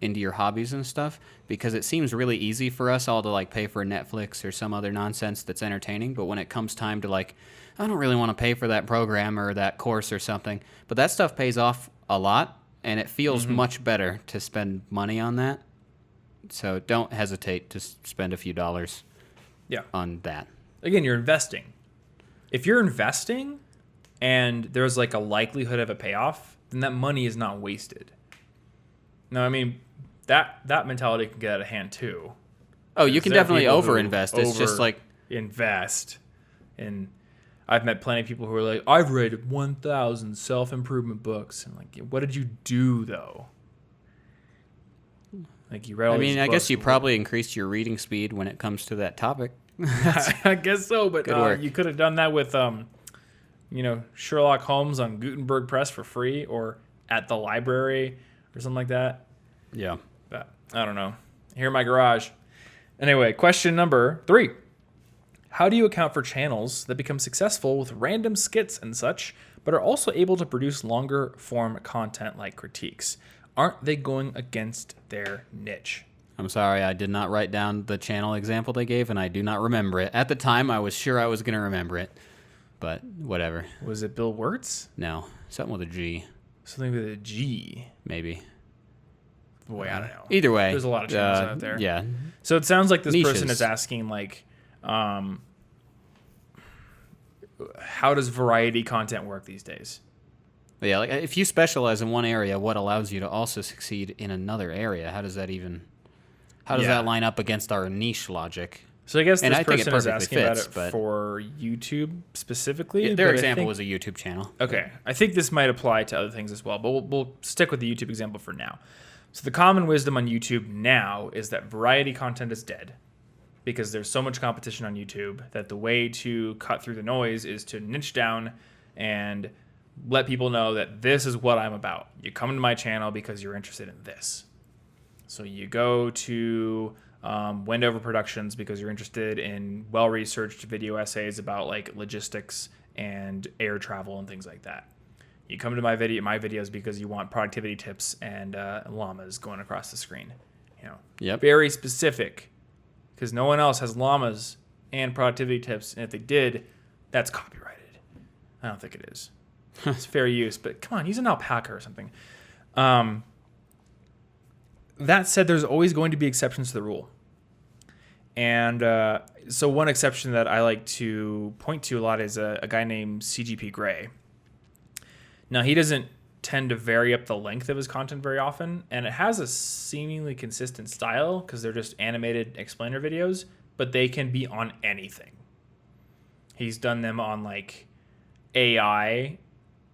into your hobbies and stuff, because it seems really easy for us all to like pay for Netflix or some other nonsense that's entertaining, but when it comes time to like, I don't really want to pay for that program or that course or something, but that stuff pays off a lot, and it feels much better to spend money on that. So don't hesitate to spend a few dollars on that. Again, you're investing. If you're investing and there's like a likelihood of a payoff, then that money is not wasted. No, I mean, that mentality can get out of hand too. Oh, you can definitely overinvest. It's just like invest. And I've met plenty of people who are like, I've read 1,000 self-improvement books. And like, what did you do though? Like, you read all these books. I guess you probably increased your reading speed when it comes to that topic. I guess so, but you could have done that with Sherlock Holmes on Gutenberg Press for free, or at the library or something like that. Yeah. But I don't know. Here in my garage. Anyway, question number 3. How do you account for channels that become successful with random skits and such, but are also able to produce longer form content like critiques? Aren't they going against their niche? I'm sorry, I did not write down the channel example they gave, and I do not remember it. At the time, I was sure I was going to remember it, but whatever. Was it Bill Wirtz? No, something with a G. Something with a G. Maybe. Boy, I don't know. Either way. There's a lot of channels out there. Yeah. So it sounds like this Niches. person is asking, like, how does variety content work these days? Yeah, like if you specialize in one area, what allows you to also succeed in another area? How does that line up against our niche logic? So I guess this person is asking about it for YouTube specifically. Yeah, their example was a YouTube channel. Okay. I think this might apply to other things as well, but we'll stick with the YouTube example for now. So the common wisdom on YouTube now is that variety content is dead because there's so much competition on YouTube that the way to cut through the noise is to niche down and let people know that this is what I'm about. You come to my channel because you're interested in this. So you go to Wendover Productions because you're interested in well-researched video essays about like logistics and air travel and things like that. You come to my videos because you want productivity tips and llamas going across the screen. Yep. Very specific, because no one else has llamas and productivity tips, and if they did, that's copyrighted. I don't think it is. It's fair use, but come on, use an alpaca or something. That said, there's always going to be exceptions to the rule. And so one exception that I like to point to a lot is a guy named CGP Grey. Now, he doesn't tend to vary up the length of his content very often, and it has a seemingly consistent style because they're just animated explainer videos, but they can be on anything. He's done them on like AI.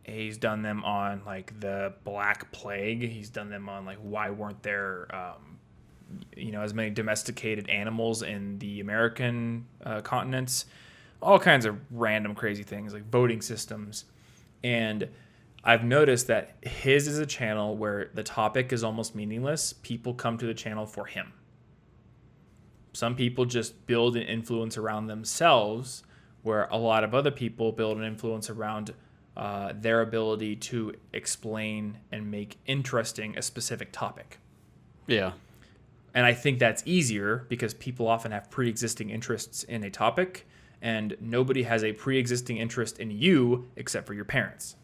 He's done them on like the Black Plague. He's done them on like why weren't there, as many domesticated animals in the American continents. All kinds of random crazy things like voting systems. And I've noticed that his is a channel where the topic is almost meaningless. People come to the channel for him. Some people just build an influence around themselves, where a lot of other people build an influence around their ability to explain and make interesting a specific topic. Yeah. And I think that's easier because people often have pre-existing interests in a topic, and nobody has a pre-existing interest in you except for your parents.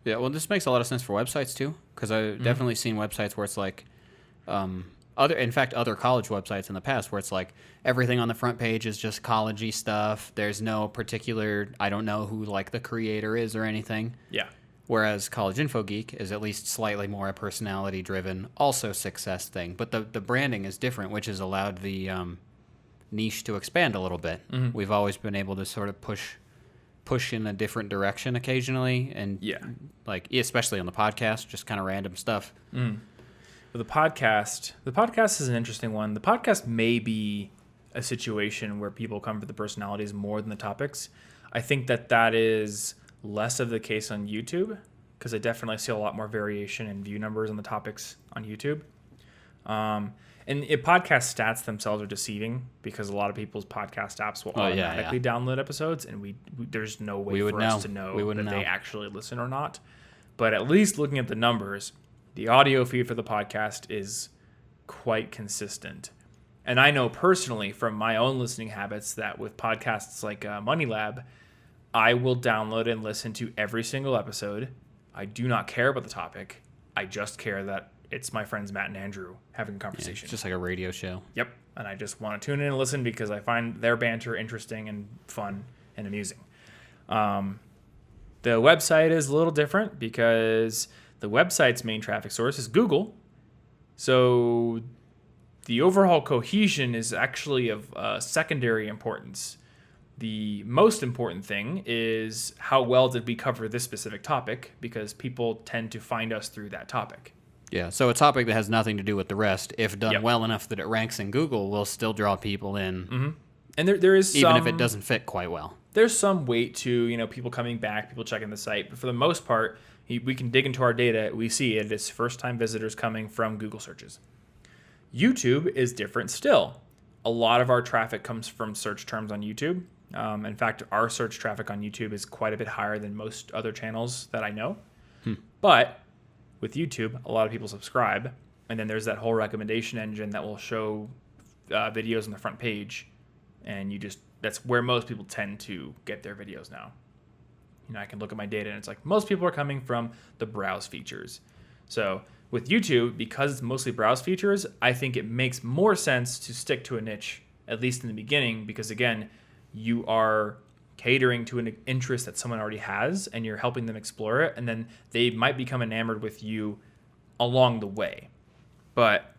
Yeah, well, this makes a lot of sense for websites too, because I've definitely seen websites where it's like, other college websites in the past where it's like everything on the front page is just college-y stuff. There's no particular, I don't know who like the creator is or anything. Yeah. Whereas College Info Geek is at least slightly more a personality-driven, also success thing. But the branding is different, which has allowed the niche to expand a little bit. Mm-hmm. We've always been able to sort of push in a different direction occasionally, and like especially on the podcast, just kind of random stuff. But the podcast is an interesting one. The podcast may be a situation where people come for the personalities more than the topics. I think that is less of the case on YouTube, because I definitely see a lot more variation in view numbers on the topics on YouTube. And podcast stats themselves are deceiving because a lot of people's podcast apps will automatically download episodes, and we there's no way for us to know that they actually listen or not. But at least looking at the numbers, the audio feed for the podcast is quite consistent. And I know personally from my own listening habits that with podcasts like Money Lab, I will download and listen to every single episode. I do not care about the topic. I just care that it's my friends Matt and Andrew having a conversation. It's just like a radio show. Yep. And I just want to tune in and listen because I find their banter interesting and fun and amusing. The website is a little different because the website's main traffic source is Google. So the overall cohesion is actually of secondary importance. The most important thing is how well did we cover this specific topic, because people tend to find us through that topic. Yeah, so a topic that has nothing to do with the rest, if done well enough that it ranks in Google, will still draw people in. Mm-hmm. And there is even if it doesn't fit quite well. There's some weight to people coming back, people checking the site, but for the most part, we can dig into our data. We see it as first-time visitors coming from Google searches. YouTube is different still. A lot of our traffic comes from search terms on YouTube. In fact, our search traffic on YouTube is quite a bit higher than most other channels that I know. But with YouTube, a lot of people subscribe, and then there's that whole recommendation engine that will show videos on the front page, and that's where most people tend to get their videos now. I can look at my data, and it's like most people are coming from the browse features. So with YouTube, because it's mostly browse features, I think it makes more sense to stick to a niche, at least in the beginning, because again, you are catering to an interest that someone already has, and you're helping them explore it, and then they might become enamored with you along the way. But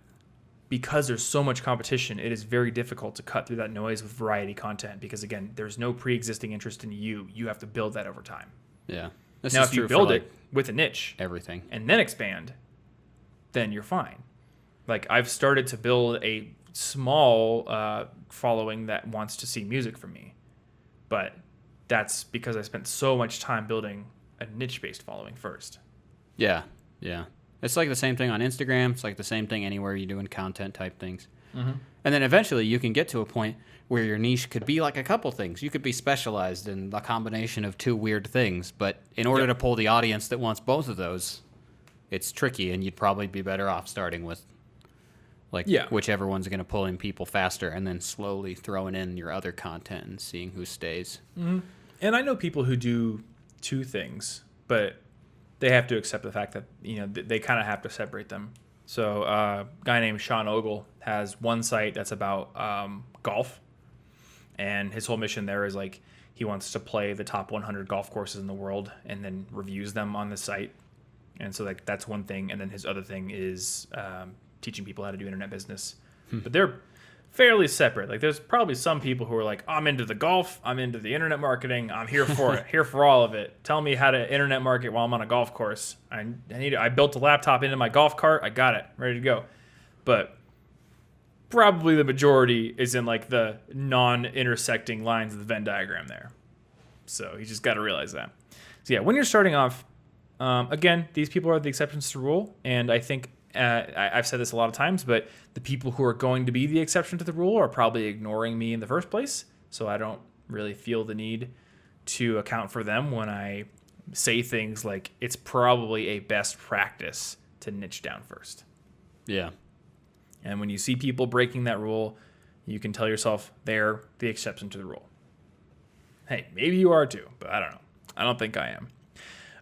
because there's so much competition, it is very difficult to cut through that noise with variety content, because again, there's no pre-existing interest in you. You have to build that over time. Yeah. Now, if you build it with a niche, everything, and then expand, then you're fine. Like, I've started to build a small following that wants to see music from me. But that's because I spent so much time building a niche-based following first. Yeah. It's like the same thing on Instagram. It's like the same thing anywhere you're doing content type things. Mm-hmm. And then eventually you can get to a point where your niche could be like a couple things. You could be specialized in a combination of two weird things. But in order to pull the audience that wants both of those, it's tricky, and you'd probably be better off starting with whichever one's going to pull in people faster, and then slowly throwing in your other content and seeing who stays. Mm-hmm. And I know people who do two things, but they have to accept the fact that, they kind of have to separate them. So a guy named Sean Ogle has one site that's about golf, and his whole mission there is like he wants to play the top 100 golf courses in the world and then reviews them on the site. And so that's one thing. And then his other thing is teaching people how to do internet business. But they're fairly separate. Like, there's probably some people who are like, I'm into the golf, I'm into the internet marketing, I'm here for it, here for all of it. Tell me how to internet market while I'm on a golf course. I built a laptop into my golf cart, I got it, ready to go. But probably the majority is in like the non-intersecting lines of the Venn diagram there. So you just got to realize that. So yeah, when you're starting off, again, these people are the exceptions to the rule, and I think I've said this a lot of times, but the people who are going to be the exception to the rule are probably ignoring me in the first place, so I don't really feel the need to account for them when I say things like it's probably a best practice to niche down first. Yeah. And when you see people breaking that rule, you can tell yourself they're the exception to the rule. Hey, maybe you are too, but I don't know. I don't think I am.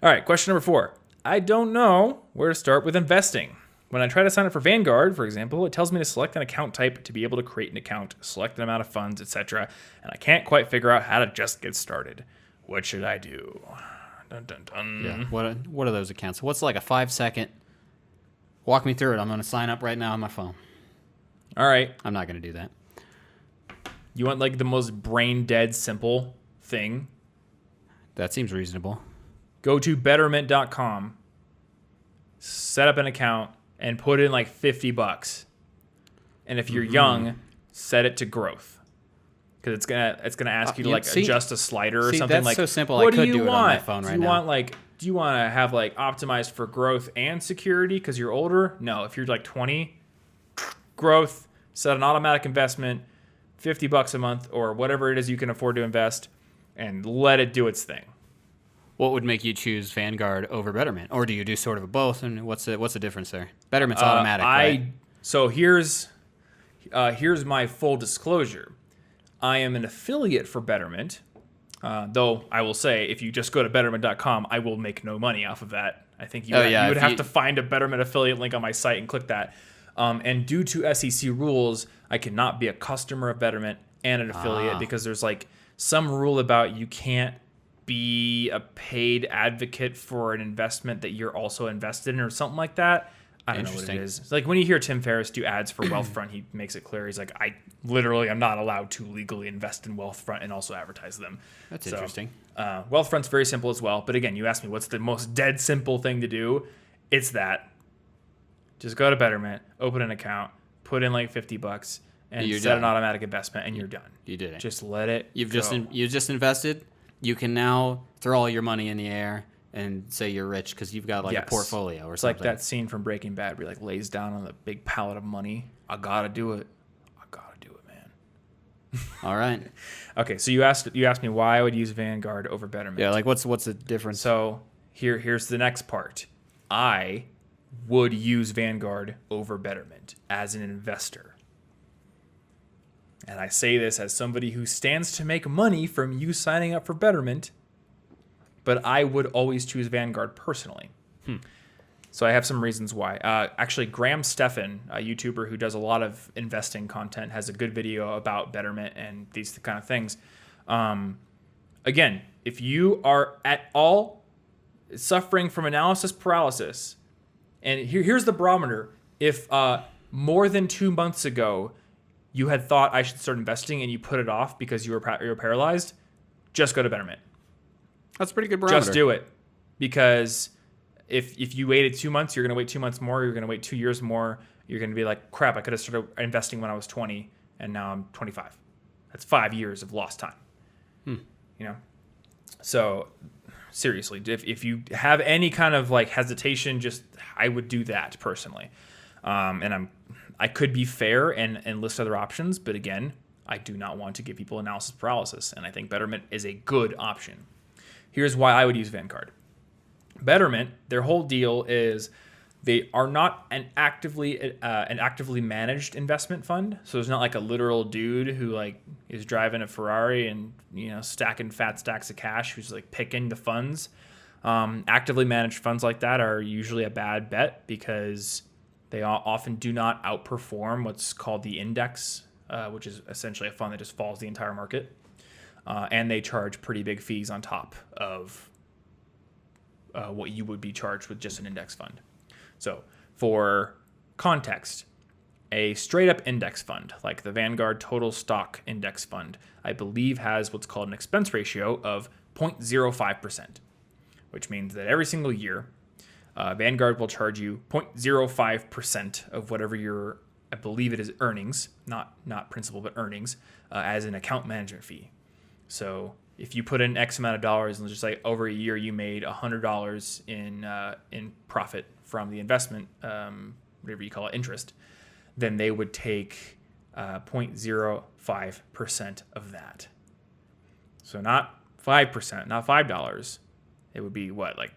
All right, question number 4. I don't know where to start with investing. When I try to sign up for Vanguard, for example, it tells me to select an account type to be able to create an account, select an amount of funds, etc., and I can't quite figure out how to just get started. What should I do? Dun, dun, dun. Yeah. What are those accounts? What's like a 5-second? Walk me through it. I'm going to sign up right now on my phone. All right. I'm not going to do that. You want like the most brain dead simple thing? That seems reasonable. Go to betterment.com, set up an account, and put in like $50. And if you're young, set it to growth. Because it's gonna ask you to adjust a slider or something. That's like, so simple. What I could do you do it want? on my phone right now. Do you want to have like optimized for growth and security because you're older? No. If you're like 20, growth, set an automatic investment, $50 a month or whatever it is you can afford to invest, and let it do its thing. What would make you choose Vanguard over Betterment? Or do you do sort of a both? And what's the difference there? Betterment's automatic, right? So here's my full disclosure. I am an affiliate for Betterment, though I will say if you just go to betterment.com, I will make no money off of that. I think you would have to find a Betterment affiliate link on my site and click that. And due to SEC rules, I cannot be a customer of Betterment and an affiliate because there's like some rule about you can't be a paid advocate for an investment that you're also invested in or something like that. I don't know what it is. It's like when you hear Tim Ferriss do ads for Wealthfront, he makes it clear. He's like, I literally am not allowed to legally invest in Wealthfront and also advertise them. That's interesting. Wealthfront's very simple as well. But again, you asked me what's the most dead simple thing to do. It's that. Just go to Betterment, open an account, put in like $50, and set an automatic investment, and you're done. You did it. Just let it go. You've just invested. You can now throw all your money in the air and say you're rich because you've got like a portfolio or something. It's like that scene from Breaking Bad where he like lays down on the big pallet of money. I gotta do it. Man. All right. Okay, so you asked me why I would use Vanguard over Betterment. Yeah, like what's the difference? So here's the next part. I would use Vanguard over Betterment as an investor. And I say this as somebody who stands to make money from you signing up for Betterment, but I would always choose Vanguard personally. So I have some reasons why. Actually, Graham Stephan, a YouTuber who does a lot of investing content, has a good video about Betterment and these kind of things. Again, if you are at all suffering from analysis paralysis, and here's the barometer. If more than 2 months ago you had thought I should start investing and you put it off because you were paralyzed, just go to Betterment. That's a pretty good barometer. Just do it. Because if you waited 2 months, you're going to wait 2 months more. You're going to wait 2 years more. You're going to be like, crap, I could have started investing when I was 20 and now I'm 25. That's 5 years of lost time. So seriously, if you have any kind of like hesitation, I would do that personally. I could be fair and list other options, but again, I do not want to give people analysis paralysis, and I think Betterment is a good option. Here's why I would use Vanguard. Betterment, their whole deal is they are not an actively managed investment fund. So it's not like a literal dude who like is driving a Ferrari and stacking fat stacks of cash who's like picking the funds. Actively managed funds like that are usually a bad bet because they often do not outperform what's called the index, which is essentially a fund that just follows the entire market. And they charge pretty big fees on top of what you would be charged with just an index fund. So for context, a straight up index fund like the Vanguard Total Stock Index Fund, I believe has what's called an expense ratio of 0.05%, which means that every single year, Vanguard will charge you 0.05% of whatever your, I believe it is earnings, not principal, but earnings, as an account management fee. So if you put in X amount of dollars and just like over a year you made $100 in profit from the investment, whatever you call it, interest, then they would take 0.05% of that. So not 5%, not $5. It would be what, like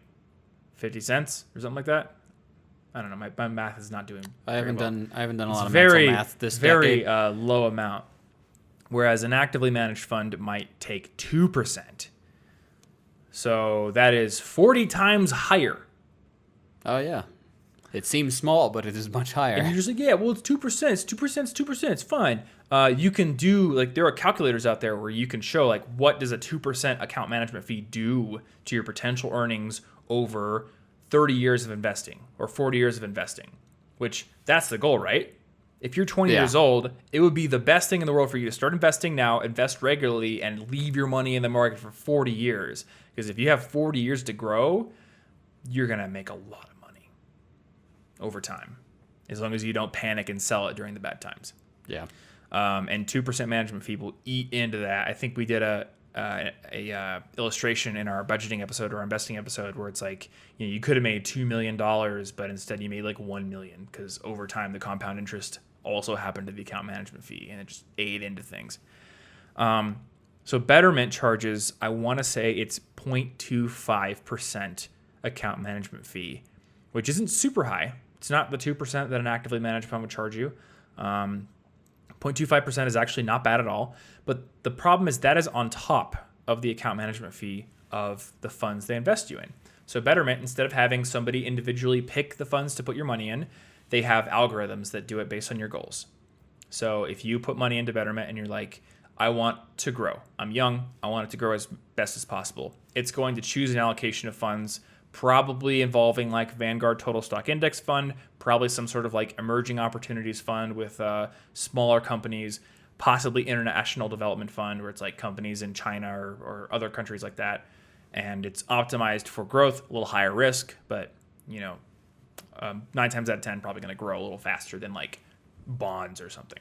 50 cents or something like that? I don't know. My math is not doing. I haven't well. done a lot of mental math this very decade. Low amount. Whereas an actively managed fund might take 2%. So that is 40 times higher. Oh, yeah. It seems small, but it is much higher. And you're just like, yeah, well, it's 2%. It's 2%. It's 2%. It's fine. You can do, like, there are calculators out there where you can show, like, what does a 2% account management fee do to your potential earnings over 30 years of investing or 40 years of investing, which that's the goal, right? If you're 20 years old, it would be the best thing in the world for you to start investing now, invest regularly, and leave your money in the market for 40 years. Because if you have 40 years to grow, you're going to make a lot of money over time, as long as you don't panic and sell it during the bad times. Yeah. And 2% management fee will eat into that. I think we did a illustration in our budgeting episode or our investing episode where it's like, you could have made $2 million, but instead you made like $1 million because over time the compound interest also happened to the account management fee and it just ate into things. So Betterment charges, I want to say it's 0.25% account management fee, which isn't super high. It's not the 2% that an actively managed fund would charge you. 0.25% is actually not bad at all. But the problem is that is on top of the account management fee of the funds they invest you in. So Betterment, instead of having somebody individually pick the funds to put your money in, they have algorithms that do it based on your goals. So if you put money into Betterment and you're like, I want to grow. I'm young. I want it to grow as best as possible. It's going to choose an allocation of funds probably involving like Vanguard Total Stock Index Fund, probably some sort of like emerging opportunities fund with smaller companies, possibly international development fund where it's like companies in China or other countries like that. And it's optimized for growth, a little higher risk, but 9 times out of 10 probably going to grow a little faster than like bonds or something.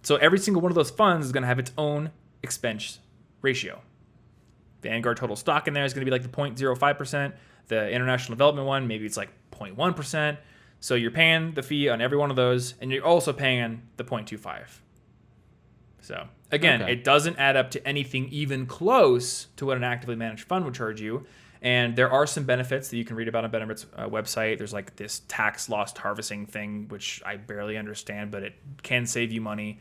So every single one of those funds is going to have its own expense ratio. Vanguard Total Stock in there is going to be like the 0.05%. The international development one, maybe it's like 0.1%. So you're paying the fee on every one of those, and you're also paying the 0.25. So again, It doesn't add up to anything even close to what an actively managed fund would charge you. And there are some benefits that you can read about on Betterment's website. There's like this tax loss harvesting thing, which I barely understand, but it can save you money.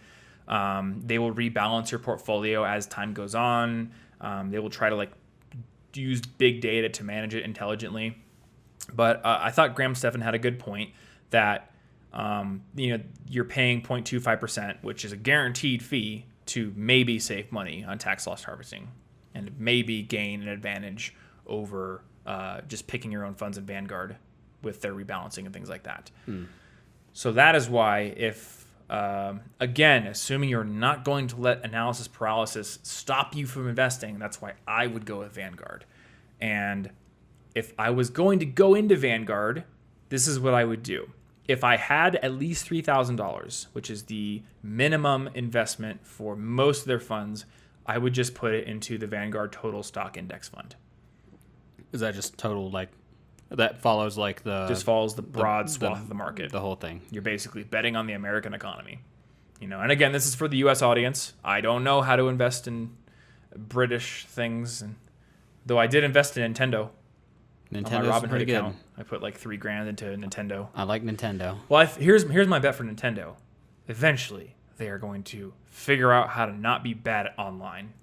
They will rebalance your portfolio as time goes on. They will try to like use big data to manage it intelligently. But I thought Graham Stephan had a good point that you're paying 0.25%, which is a guaranteed fee to maybe save money on tax loss harvesting and maybe gain an advantage over just picking your own funds in Vanguard with their rebalancing and things like that. So that is why if, again, assuming you're not going to let analysis paralysis stop you from investing, that's why I would go with Vanguard. And if I was going to go into Vanguard, this is what I would do. If I had at least $3,000, which is the minimum investment for most of their funds, I would just put it into the Vanguard Total Stock Index Fund. Is that just total, like, that follows, like, Just follows the broad swath of the market. The whole thing. You're basically betting on the American economy. And again, this is for the U.S. audience. I don't know how to invest in British things, and though I did invest in Nintendo. On my Robinhood account, I put like $3,000 into Nintendo. I like Nintendo. Well, here's my bet for Nintendo. Eventually, they are going to figure out how to not be bad at online.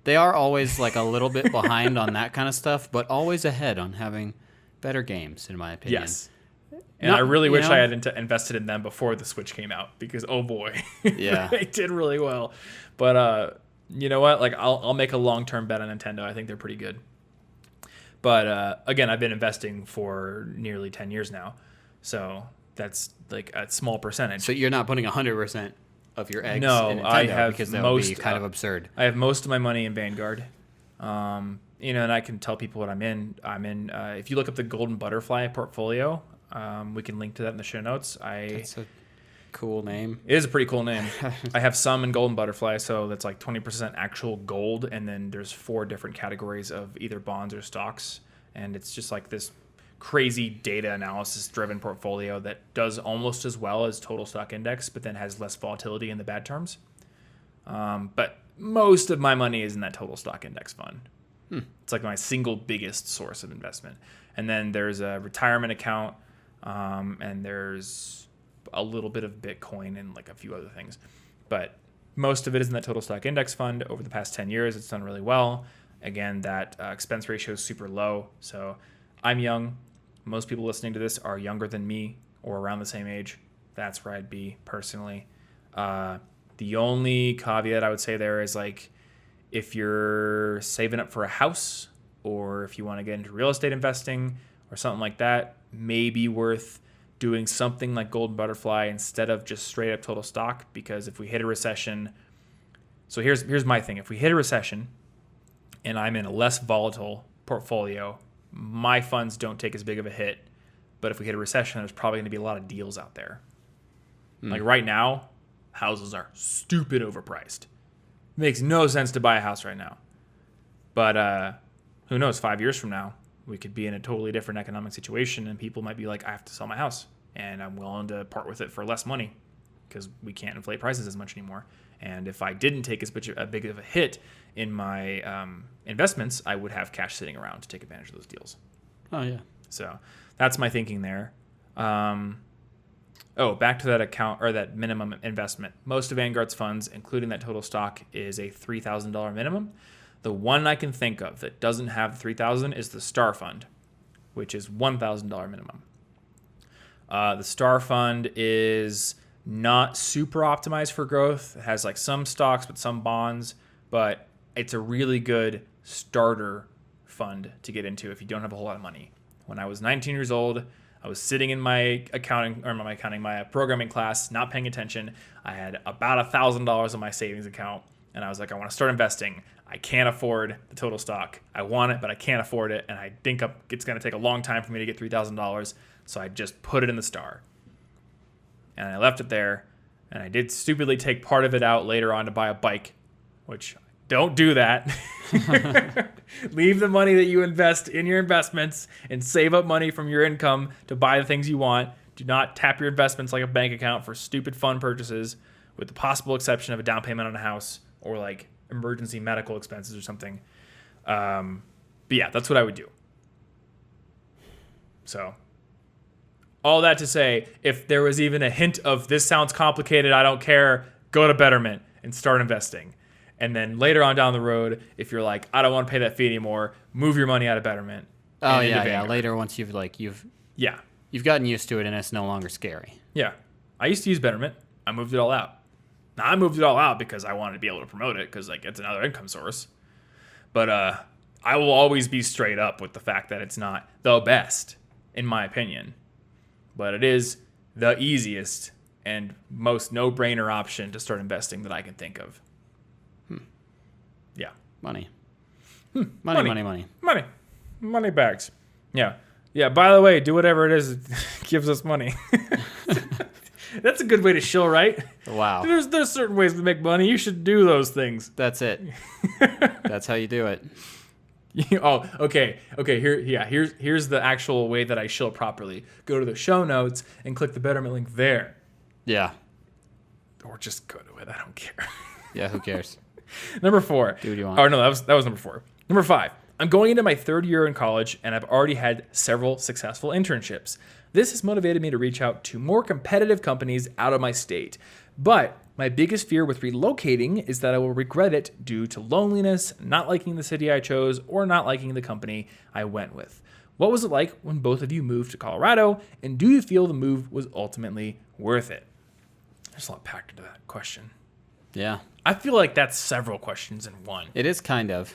They are always like a little bit behind on that kind of stuff, but always ahead on having better games, in my opinion. Yes. And I really wish I had invested in them before the Switch came out, because oh boy, yeah, they did really well. But you know what? Like I'll make a long-term bet on Nintendo. I think they're pretty good. But again, I've been investing for nearly 10 years now, so that's like a small percentage. So you're not putting 100% of your eggs in Nintendo, I have because that would be kind of absurd. I have most of my money in Vanguard. And I can tell people what I'm in. If you look up the Golden Butterfly portfolio, we can link to that in the show notes. That's a cool name. It is a pretty cool name. I have some in Golden Butterfly, so that's like 20% actual gold, and then there's 4 different categories of either bonds or stocks, and it's just like this crazy data analysis driven portfolio that does almost as well as Total Stock Index, but then has less volatility in the bad terms. But most of my money is in that Total Stock Index fund. It's like my single biggest source of investment. And then there's a retirement account, and there's a little bit of Bitcoin and like a few other things. But most of it is in that Total Stock Index fund. Over the past 10 years, it's done really well. Again, that expense ratio is super low. So I'm young. Most people listening to this are younger than me or around the same age. That's where I'd be personally. The only caveat I would say there is like if you're saving up for a house, or if you want to get into real estate investing or something like that, maybe worth doing something like Golden Butterfly instead of just straight up total stock. Because if we hit a recession, so here's my thing. If we hit a recession and I'm in a less volatile portfolio, my funds don't take as big of a hit. But if we hit a recession, there's probably going to be a lot of deals out there. Like right now, houses are stupid overpriced. Makes no sense to buy a house right now. But who knows, 5 years from now, we could be in a totally different economic situation, and people might be like, I have to sell my house, and I'm willing to part with it for less money because we can't inflate prices as much anymore. And if I didn't take as big of a hit in my investments, I would have cash sitting around to take advantage of those deals. Oh, yeah. So that's my thinking there. Back to that account, or that minimum investment. Most of Vanguard's funds, including that total stock, is a $3,000 minimum. The one I can think of that doesn't have $3,000 is the Star Fund, which is $1,000 minimum. The Star Fund is not super optimized for growth. It has like some stocks but some bonds, but it's a really good starter fund to get into if you don't have a whole lot of money. When I was 19 years old, I was sitting in my programming class, not paying attention. I had about $1,000 in my savings account, and I was like, I want to start investing. I can't afford the total stock. I want it, but I can't afford it, and I think it's going to take a long time for me to get $3,000, so I just put it in the Star. And I left it there, and I did stupidly take part of it out later on to buy a bike, which don't do that. Leave the money that you invest in your investments and save up money from your income to buy the things you want. Do not tap your investments like a bank account for stupid fun purchases, with the possible exception of a down payment on a house or like emergency medical expenses or something. But yeah, that's what I would do. So all that to say, if there was even a hint of this sounds complicated, I don't care, go to Betterment and start investing. And then later on down the road, if you're like, I don't want to pay that fee anymore, move your money out of Betterment. Oh yeah. Later, once you've gotten used to it and it's no longer scary. Yeah, I used to use Betterment. I moved it all out. Now I moved it all out because I wanted to be able to promote it because like it's another income source. But I will always be straight up with the fact that it's not the best, in my opinion, but it is the easiest and most no-brainer option to start investing that I can think of. Yeah. Money. Money. money bags. Yeah. Yeah, by the way, do whatever it is that gives us money. That's a good way to shill, right? Wow. There's certain ways to make money. You should do those things. That's it. That's how you do it. Oh, okay. Here's the actual way that I shill properly. Go to the show notes and click the Betterment link there. Yeah. Or just go to it. I don't care. Yeah, who cares? Number 4. Do what you want. Oh, no, that was number 4. Number 5. I'm going into my 3rd year in college, and I've already had several successful internships. This has motivated me to reach out to more competitive companies out of my state. But my biggest fear with relocating is that I will regret it due to loneliness, not liking the city I chose, or not liking the company I went with. What was it like when both of you moved to Colorado, and do you feel the move was ultimately worth it? There's a lot packed into that question. Yeah. I feel like that's several questions in one. It is kind of.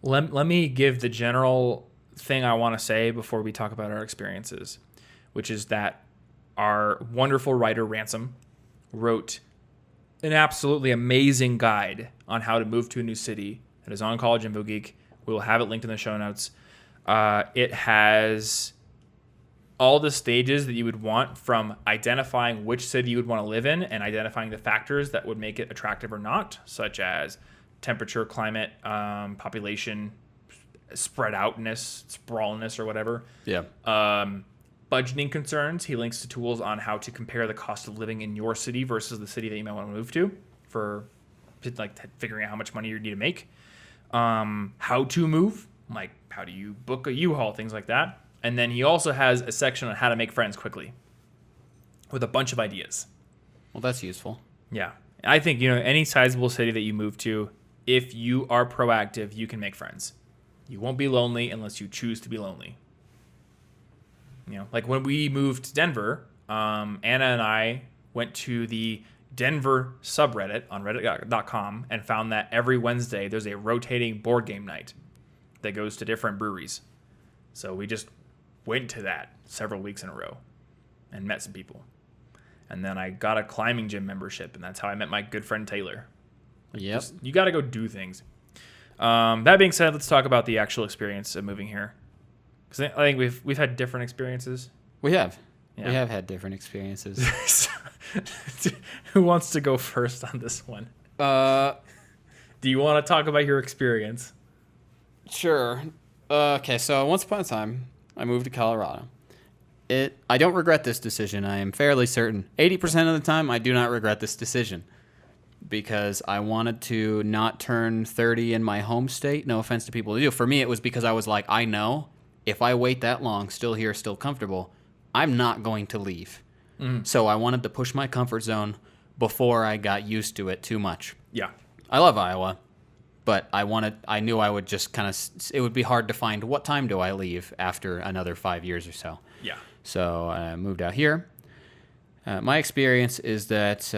Let me give the general thing I want to say before we talk about our experiences, which is that our wonderful writer, Ransom, wrote an absolutely amazing guide on how to move to a new city. It is on College Info Geek. We will have it linked in the show notes. It has all the stages that you would want, from identifying which city you would want to live in and identifying the factors that would make it attractive or not, such as temperature, climate, population, spread outness, sprawlness, or whatever. Yeah. Budgeting concerns. He links to tools on how to compare the cost of living in your city versus the city that you might want to move to for like figuring out how much money you need to make. How to move, like how do you book a U-Haul, things like that. And then he also has a section on how to make friends quickly with a bunch of ideas. Well, that's useful. Yeah. I think, any sizable city that you move to, if you are proactive, you can make friends. You won't be lonely unless you choose to be lonely. Like when we moved to Denver, Anna and I went to the Denver subreddit on reddit.com and found that every Wednesday there's a rotating board game night that goes to different breweries. So we just went to that several weeks in a row and met some people. And then I got a climbing gym membership, and that's how I met my good friend Taylor. Yep. You got to go do things. That being said, let's talk about the actual experience of moving here. Because I think we've had different experiences. We have. Yeah. We have had different experiences. Who wants to go first on this one? Do you want to talk about your experience? Sure. Okay, so once upon a time, I moved to Colorado. I don't regret this decision. I am fairly certain. 80% of the time, I do not regret this decision. Because I wanted to not turn 30 in my home state. No offense to people who do. For me, it was because I was like, I know if I wait that long, still here, still comfortable, I'm not going to leave. Mm. So I wanted to push my comfort zone before I got used to it too much. Yeah. I love Iowa, but I knew I would just it would be hard to find what time do I leave after another 5 years or so. Yeah. So I moved out here. My experience is that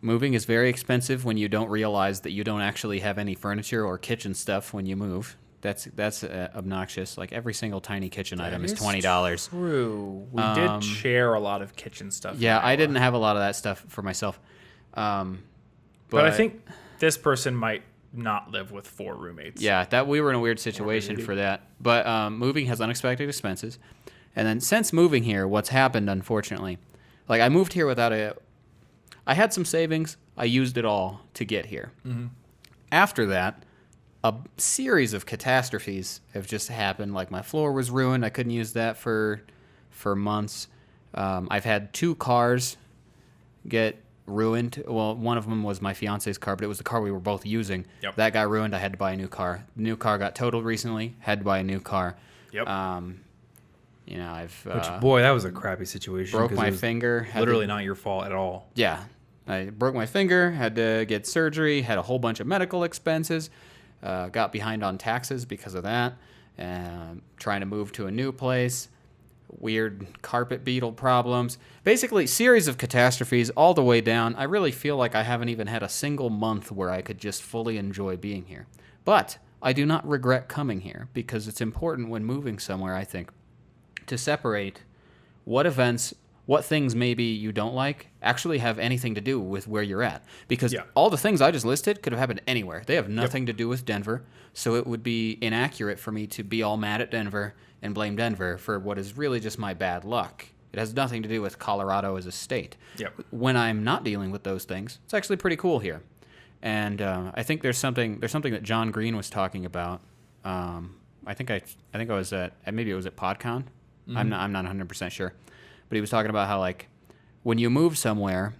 moving is very expensive when you don't realize that you don't actually have any furniture or kitchen stuff when you move. That's obnoxious. Like every single tiny kitchen item is $20. True. We did share a lot of kitchen stuff. Yeah, I didn't have a lot of that stuff for myself. But I think this person might not live with 4 roommates. Yeah, we were in a weird situation for that. But moving has unexpected expenses. And then since moving here, what's happened, unfortunately, like I moved here I had some savings. I used it all to get here. Mm-hmm. After that, a series of catastrophes have just happened. Like my floor was ruined. I couldn't use that for months. I've had 2 cars get ruined. Well, one of them was my fiance's car, but it was the car we were both using. Yep. That got ruined. I had to buy a new car. The new car got totaled recently. Had to buy a new car. Yep. Which, boy, that was a crappy situation. Broke my finger. Literally not your fault at all. Yeah. I broke my finger, had to get surgery, had a whole bunch of medical expenses, got behind on taxes because of that, trying to move to a new place, weird carpet beetle problems. Basically, series of catastrophes all the way down. I really feel like I haven't even had a single month where I could just fully enjoy being here. But I do not regret coming here because it's important when moving somewhere, I think, to separate what events what things maybe you don't like actually have anything to do with where you're at. Because Yeah. all the things I just listed could have happened anywhere. They have nothing to do with Denver, so it would be inaccurate for me to be all mad at Denver and blame Denver for what is really just my bad luck. It has nothing to do with Colorado as a state. Yep. When I'm not dealing with those things, it's actually pretty cool here. And I think there's something that John Green was talking about. I think I was at, maybe it was at PodCon. I'm not 100% sure, but he was talking about how, like, when you move somewhere,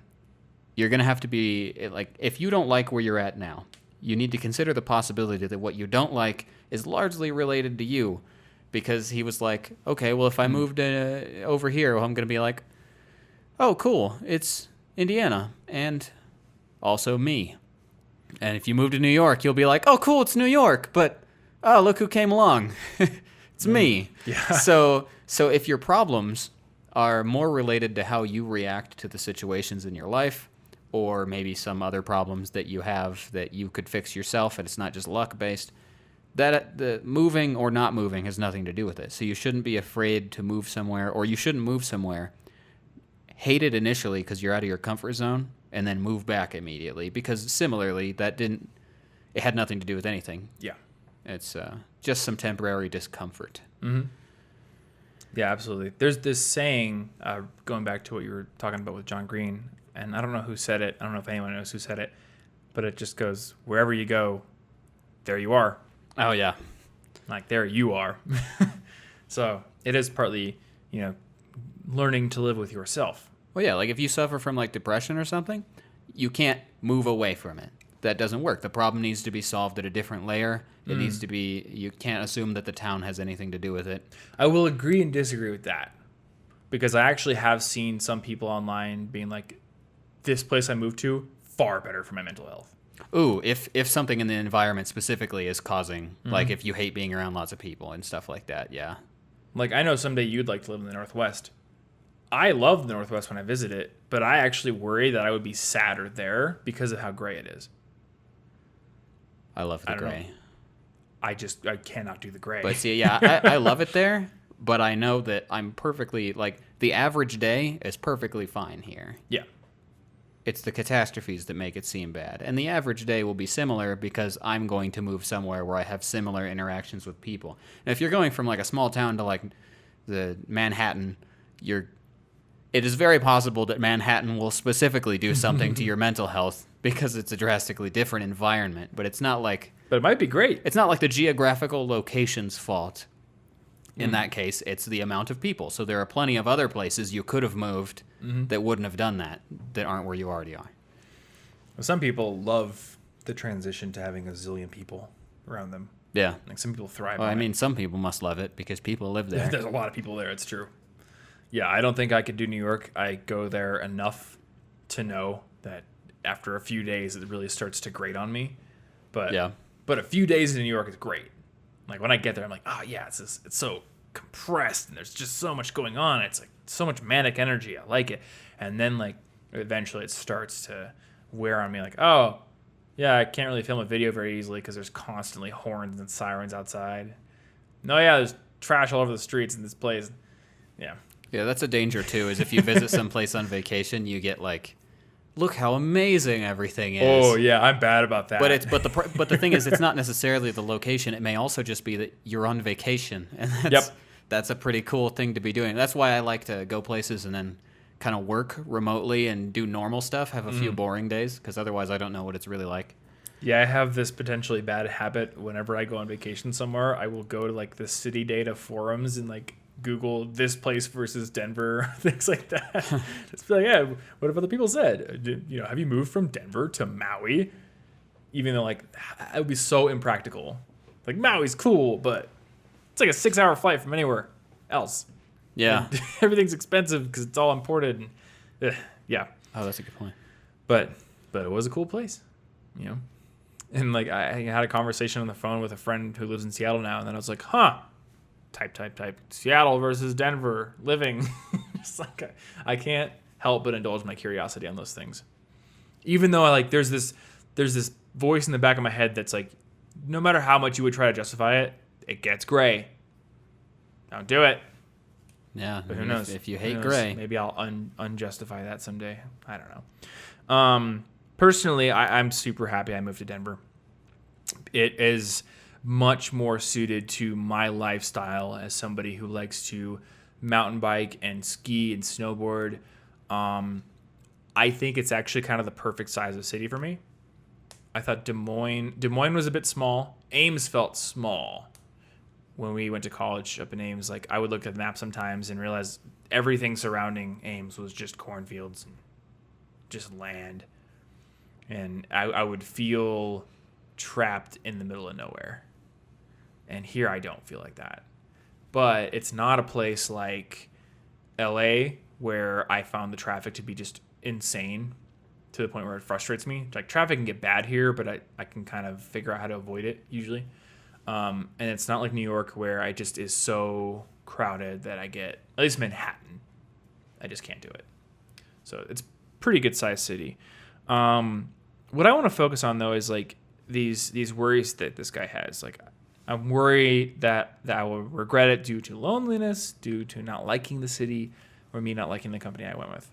you're gonna have to be like, if you don't like where you're at now, you need to consider the possibility that what you don't like is largely related to you. Because he was like, okay, well, if I moved over here, well, I'm gonna be like, oh, cool, it's Indiana, and also me. And if you move to New York, you'll be like, oh, cool, it's New York, but oh, look who came along. It's me. Yeah. So if your problems are more related to how you react to the situations in your life, or maybe some other problems that you have that you could fix yourself and it's not just luck-based, that the moving or not moving has nothing to do with it. So you shouldn't be afraid to move somewhere, or you shouldn't move somewhere, hate it initially because you're out of your comfort zone, and then move back immediately. Because similarly, it had nothing to do with anything. Yeah. It's just some temporary discomfort. Mm-hmm. Yeah, absolutely. There's this saying, going back to what you were talking about with John Green, and I don't know who said it. I don't know if anyone knows who said it, but it just goes, wherever you go, there you are. Oh, yeah. Like, there you are. So it is partly, learning to live with yourself. Well, yeah, like if you suffer from like depression or something, you can't move away from it. That doesn't work. The problem needs to be solved at a different layer. It needs to be, you can't assume that the town has anything to do with it. I will agree and disagree with that, because I actually have seen some people online being like, this place I moved to, far better for my mental health. Ooh, if something in the environment specifically is causing, like if you hate being around lots of people and stuff like that, yeah. Like, I know someday you'd like to live in the Northwest. I love the Northwest when I visit it, but I actually worry that I would be sadder there because of how gray it is. I love the I don't know. gray. I cannot do the gray. But see, yeah, I love it there, but I know that I'm perfectly, like, the average day is perfectly fine here. Yeah. It's the catastrophes that make it seem bad. And the average day will be similar because I'm going to move somewhere where I have similar interactions with people. Now, if you're going from, like, a small town to, like, the Manhattan, it is very possible that Manhattan will specifically do something to your mental health because it's a drastically different environment. But it's not like... But it might be great. It's not like the geographical location's fault. In that case, it's the amount of people. So there are plenty of other places you could have moved that wouldn't have done that aren't where you already are. Well, some people love the transition to having a zillion people around them. Yeah. Like, some people thrive Well, on I mean, it. some people must love it because people live there. There's a lot of people there. It's true. Yeah, I don't think I could do New York. I go there enough to know that after a few days, it really starts to grate on me. But Yeah. But a few days in New York is great. Like, when I get there, I'm like, oh yeah, it's so compressed and there's just so much going on. It's like so much manic energy. I like it. And then, like, eventually it starts to wear on me. Like, oh yeah, I can't really film a video very easily because there's constantly horns and sirens outside. No, yeah, there's trash all over the streets in this place. Yeah. Yeah, that's a danger too, is if you visit someplace on vacation, you get like, look how amazing everything is. Oh yeah, I'm bad about that. But the thing is, it's not necessarily the location. It may also just be that you're on vacation, and that's a pretty cool thing to be doing. That's why I like to go places and then kind of work remotely and do normal stuff. Have a few boring days, because otherwise I don't know what it's really like. Yeah, I have this potentially bad habit. Whenever I go on vacation somewhere, I will go to like the city data forums and like Google this place versus Denver, things like that. Just be like, yeah, what have other people said? Have you moved from Denver to Maui? Even though, like, it would be so impractical. Like, Maui's cool, but it's like a 6-hour flight from anywhere else. Yeah. And everything's expensive because it's all imported. And, yeah. Oh, that's a good point. But it was a cool place, And, like, I had a conversation on the phone with a friend who lives in Seattle now, and then I was like, type Seattle versus Denver living. Just like I can't help but indulge my curiosity on those things, even though there's this voice in the back of my head that's like, no matter how much you would try to justify it, it gets gray. Don't do it. Yeah, But who knows? If you Who hate knows? gray. Maybe I'll unjustify that someday. I don't know. Personally, I'm super happy I moved to Denver. It is much more suited to my lifestyle as somebody who likes to mountain bike and ski and snowboard. I think it's actually kind of the perfect size of city for me. I thought Des Moines was a bit small. Ames felt small when we went to college up in Ames. Like, I would look at the map sometimes and realize everything surrounding Ames was just cornfields and just land. And I would feel trapped in the middle of nowhere. And here I don't feel like that. But it's not a place like LA where I found the traffic to be just insane to the point where it frustrates me. Like, traffic can get bad here, but I can kind of figure out how to avoid it usually. And it's not like New York where I just is so crowded that I get, at least Manhattan, I just can't do it. So it's pretty good sized city. What I want to focus on though is like these worries that this guy has. Like, I'm worried that I will regret it due to loneliness, due to not liking the city, or me not liking the company I went with.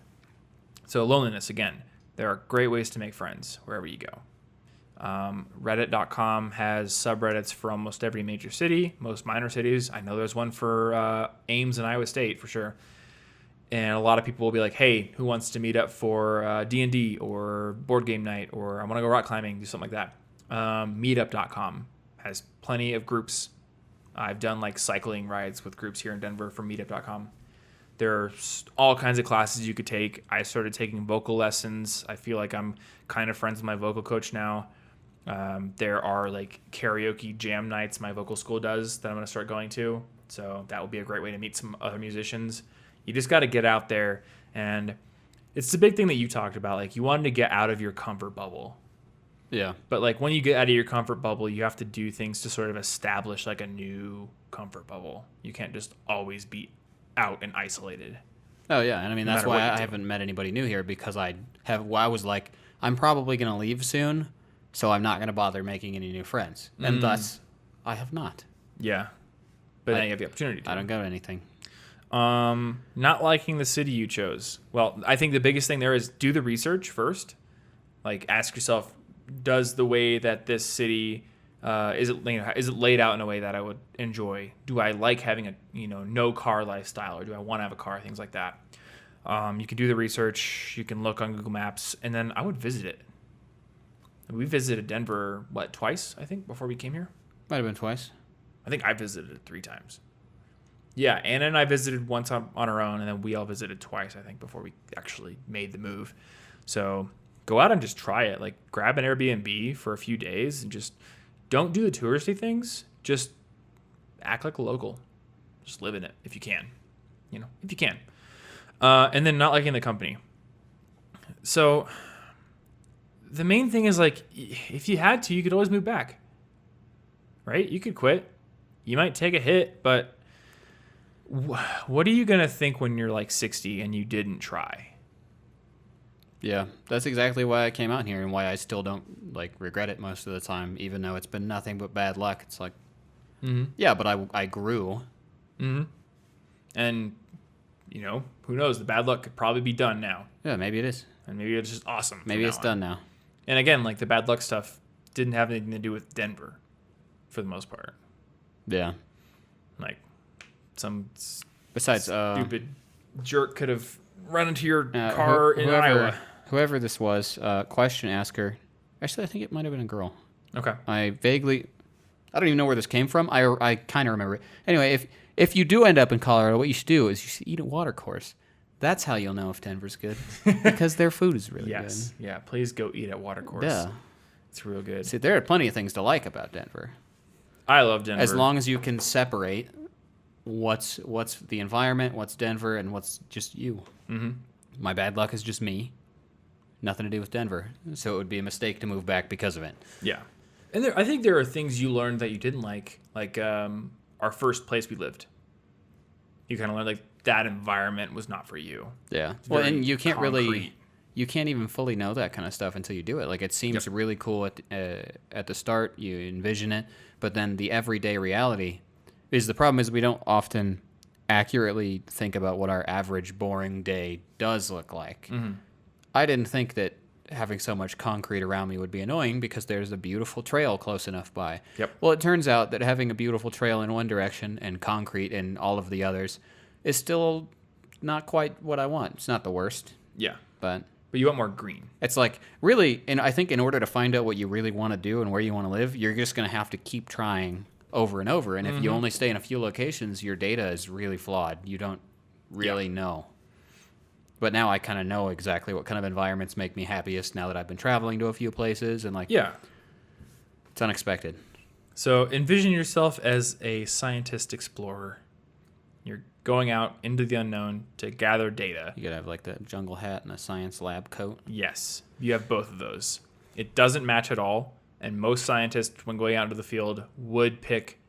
So loneliness, again, there are great ways to make friends wherever you go. Reddit.com has subreddits for almost every major city, most minor cities. I know there's one for Ames and Iowa State for sure. And a lot of people will be like, hey, who wants to meet up for D&D or board game night, or I want to go rock climbing, do something like that. Meetup.com has plenty of groups. I've done like cycling rides with groups here in Denver for meetup.com. There's all kinds of classes you could take. I started taking vocal lessons. I feel like I'm kind of friends with my vocal coach now. There are like karaoke jam nights my vocal school does that I'm going to start going to. So that will be a great way to meet some other musicians. You just got to get out there. And it's the big thing that you talked about. Like, you wanted to get out of your comfort bubble. Yeah. But like, when you get out of your comfort bubble, you have to do things to sort of establish like a new comfort bubble. You can't just always be out and isolated. Oh yeah, and I mean No that's matter why what you I do. haven't met anybody new here, because I was like, I'm probably gonna leave soon, so I'm not gonna bother making any new friends, and thus I have not. Yeah. But now you have the opportunity to. I don't go to anything. Not liking the city you chose. Well, I think the biggest thing there is do the research first. Like, ask yourself, does the way that this city is it laid out in a way that I would enjoy? Do I like having a no car lifestyle, or do I want to have a car? Things like that. You can do the research. You can look on Google Maps, and then I would visit it. We visited Denver twice, I think, before we came here. Might have been twice. I think I visited it 3 times. Yeah, Anna and I visited once on our own, and then we all visited twice, I think, before we actually made the move. So go out and just try it. Like, grab an Airbnb for a few days and just don't do the touristy things. Just act like a local. Just live in it if you can. If you can. And then not liking the company. So the main thing is, like, if you had to, you could always move back. Right? You could quit. You might take a hit, but what are you going to think when you're like 60 and you didn't try? Yeah, that's exactly why I came out here, and why I still don't like regret it most of the time, even though it's been nothing but bad luck. It's like, yeah, but I grew. Mm-hmm. And, who knows? The bad luck could probably be done now. Yeah, maybe it is. And maybe it's just awesome. Maybe it's done now. And again, like, the bad luck stuff didn't have anything to do with Denver for the most part. Yeah. Like, some Besides, stupid jerk could have run into your car in whoever, Iowa. Whoever this was, question asker. Actually, I think it might have been a girl. Okay. I don't even know where this came from. I kind of remember it. Anyway, if you do end up in Colorado, what you should do is you should eat at Watercourse. That's how you'll know if Denver's good, because their food is really good. Yeah, please go eat at Watercourse. Yeah. It's real good. See, there are plenty of things to like about Denver. I love Denver. As long as you can separate what's the environment, what's Denver, and what's just you. Mm-hmm. My bad luck is just me. Nothing to do with Denver. So it would be a mistake to move back because of it. Yeah. And I think there are things you learned that you didn't like our first place we lived. You kind of learned, like, that environment was not for you. Yeah. It's Well, very and you can't concrete. you can't even fully know that kind of stuff until you do it. Like, it seems really cool at the start. You envision it, but then the everyday reality is the problem is we don't often accurately think about what our average boring day does look like. I didn't think that having so much concrete around me would be annoying because there's a beautiful trail close enough by. Yep. Well, it turns out that having a beautiful trail in one direction and concrete in all of the others is still not quite what I want. It's not the worst, Yeah. but But you want more green. it's like really, and I think in order to find out what you really want to do and where you want to live, you're just going to have to keep trying over and over. And if you only stay in a few locations, your data is really flawed. You don't really know. But now I kind of know exactly what kind of environments make me happiest now that I've been traveling to a few places, and like, Yeah. it's unexpected. So envision yourself as a scientist explorer. You're going out into the unknown to gather data. You gotta have like the jungle hat and a science lab coat. Yes, you have both of those. It doesn't match at all, and most scientists, when going out into the field, would pick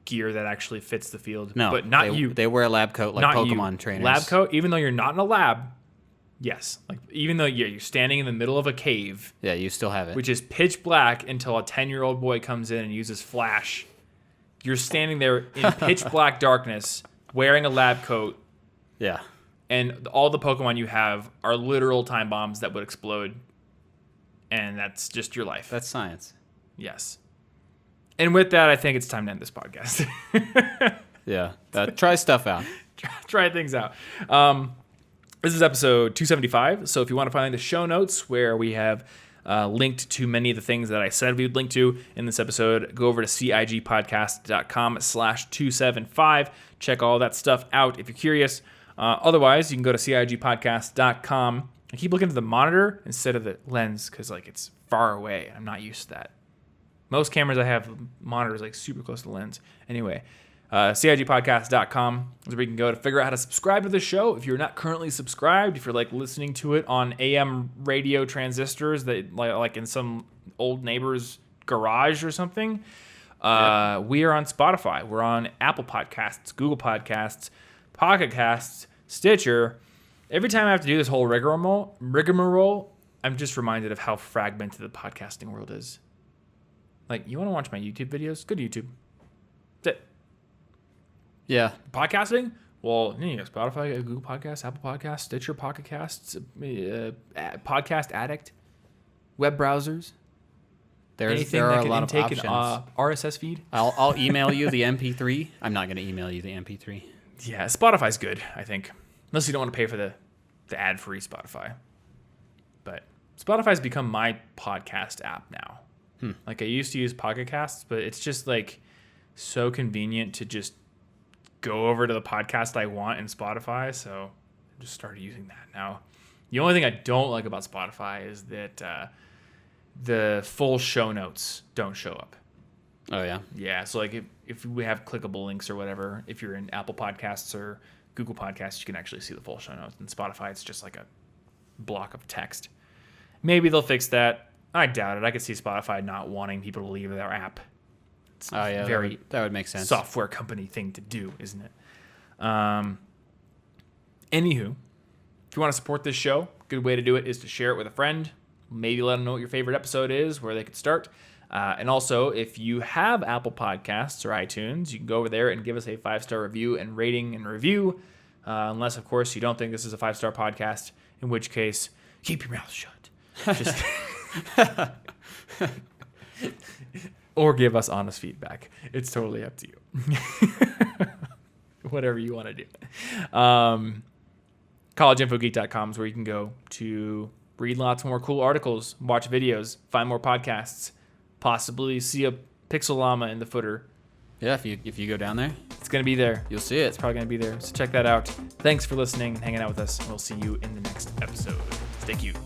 gear that actually fits the field. No, but not you. They wear a lab coat like Not Pokemon you. trainers. Lab coat, even though you're not in a lab. Yes, like even though you're standing in the middle of a cave, Yeah, you still have it. which is pitch black until a 10-year-old boy comes in and uses flash. You're standing there in pitch black darkness, wearing a lab coat, Yeah. and all the Pokemon you have are literal time bombs that would explode, and that's just your life. That's science. Yes. And with that, I think it's time to end this podcast. Yeah. Try stuff out. Try things out. This is episode 275. So if you want to find the show notes where we have linked to many of the things that I said we would link to in this episode, go over to cigpodcast.com/275. Check all that stuff out if you're curious. Otherwise, you can go to cigpodcast.com and keep looking at the monitor instead of the lens because like it's far away. I'm not used to that. Most cameras I have monitors like super close to the lens. Anyway, cigpodcast.com is where you can go to figure out how to subscribe to the show. If you're not currently subscribed, if you're like listening to it on AM radio transistors that like in some old neighbor's garage or something, we are on Spotify. We're on Apple Podcasts, Google Podcasts, Pocket Casts, Stitcher. Every time I have to do this whole rigmarole, I'm just reminded of how fragmented the podcasting world is. Like, you want to watch my YouTube videos? Go to YouTube. That's it. Yeah. Podcasting? Well, you got Spotify, Google Podcasts, Apple Podcasts, Stitcher, Pocket Casts, Podcast Addict, web browsers. Anything there are that a can lot of intake options. an RSS feed. I'll email you the MP3. I'm not going to email you the MP3. Yeah, Spotify's good, I think. Unless you don't want to pay for the ad-free Spotify. But Spotify's become my podcast app now. Like, I used to use Pocket Casts, but it's just, like, so convenient to just go over to the podcast I want in Spotify, so I just started using that now. The only thing I don't like about Spotify is that the full show notes don't show up. Oh, yeah? Yeah, so like if we have clickable links or whatever, if you're in Apple Podcasts or Google Podcasts, you can actually see the full show notes. In Spotify, it's just like a block of text. Maybe they'll fix that. I doubt it. I could see Spotify not wanting people to leave their app. It's Oh, yeah. very that would make sense. software company thing to do, isn't it? Anywho, if you want to support this show, a good way to do it is to share it with a friend. Maybe let them know what your favorite episode is, where they could start. And also, if you have Apple Podcasts or iTunes, you can go over there and give us a 5-star review and rating and review. Unless, of course, you don't think this is a 5-star podcast, in which case, keep your mouth shut. Just or give us honest feedback. It's totally up to you. Whatever you want to do. Collegeinfogeek.com is where you can go to read lots more cool articles, watch videos, find more podcasts, possibly see a pixel llama in the footer. Yeah, if you go down there, It's going to be there. you'll see it. It's probably going to be there. So check that out. Thanks for listening and hanging out with us. We'll see you in the next episode. Stay cute.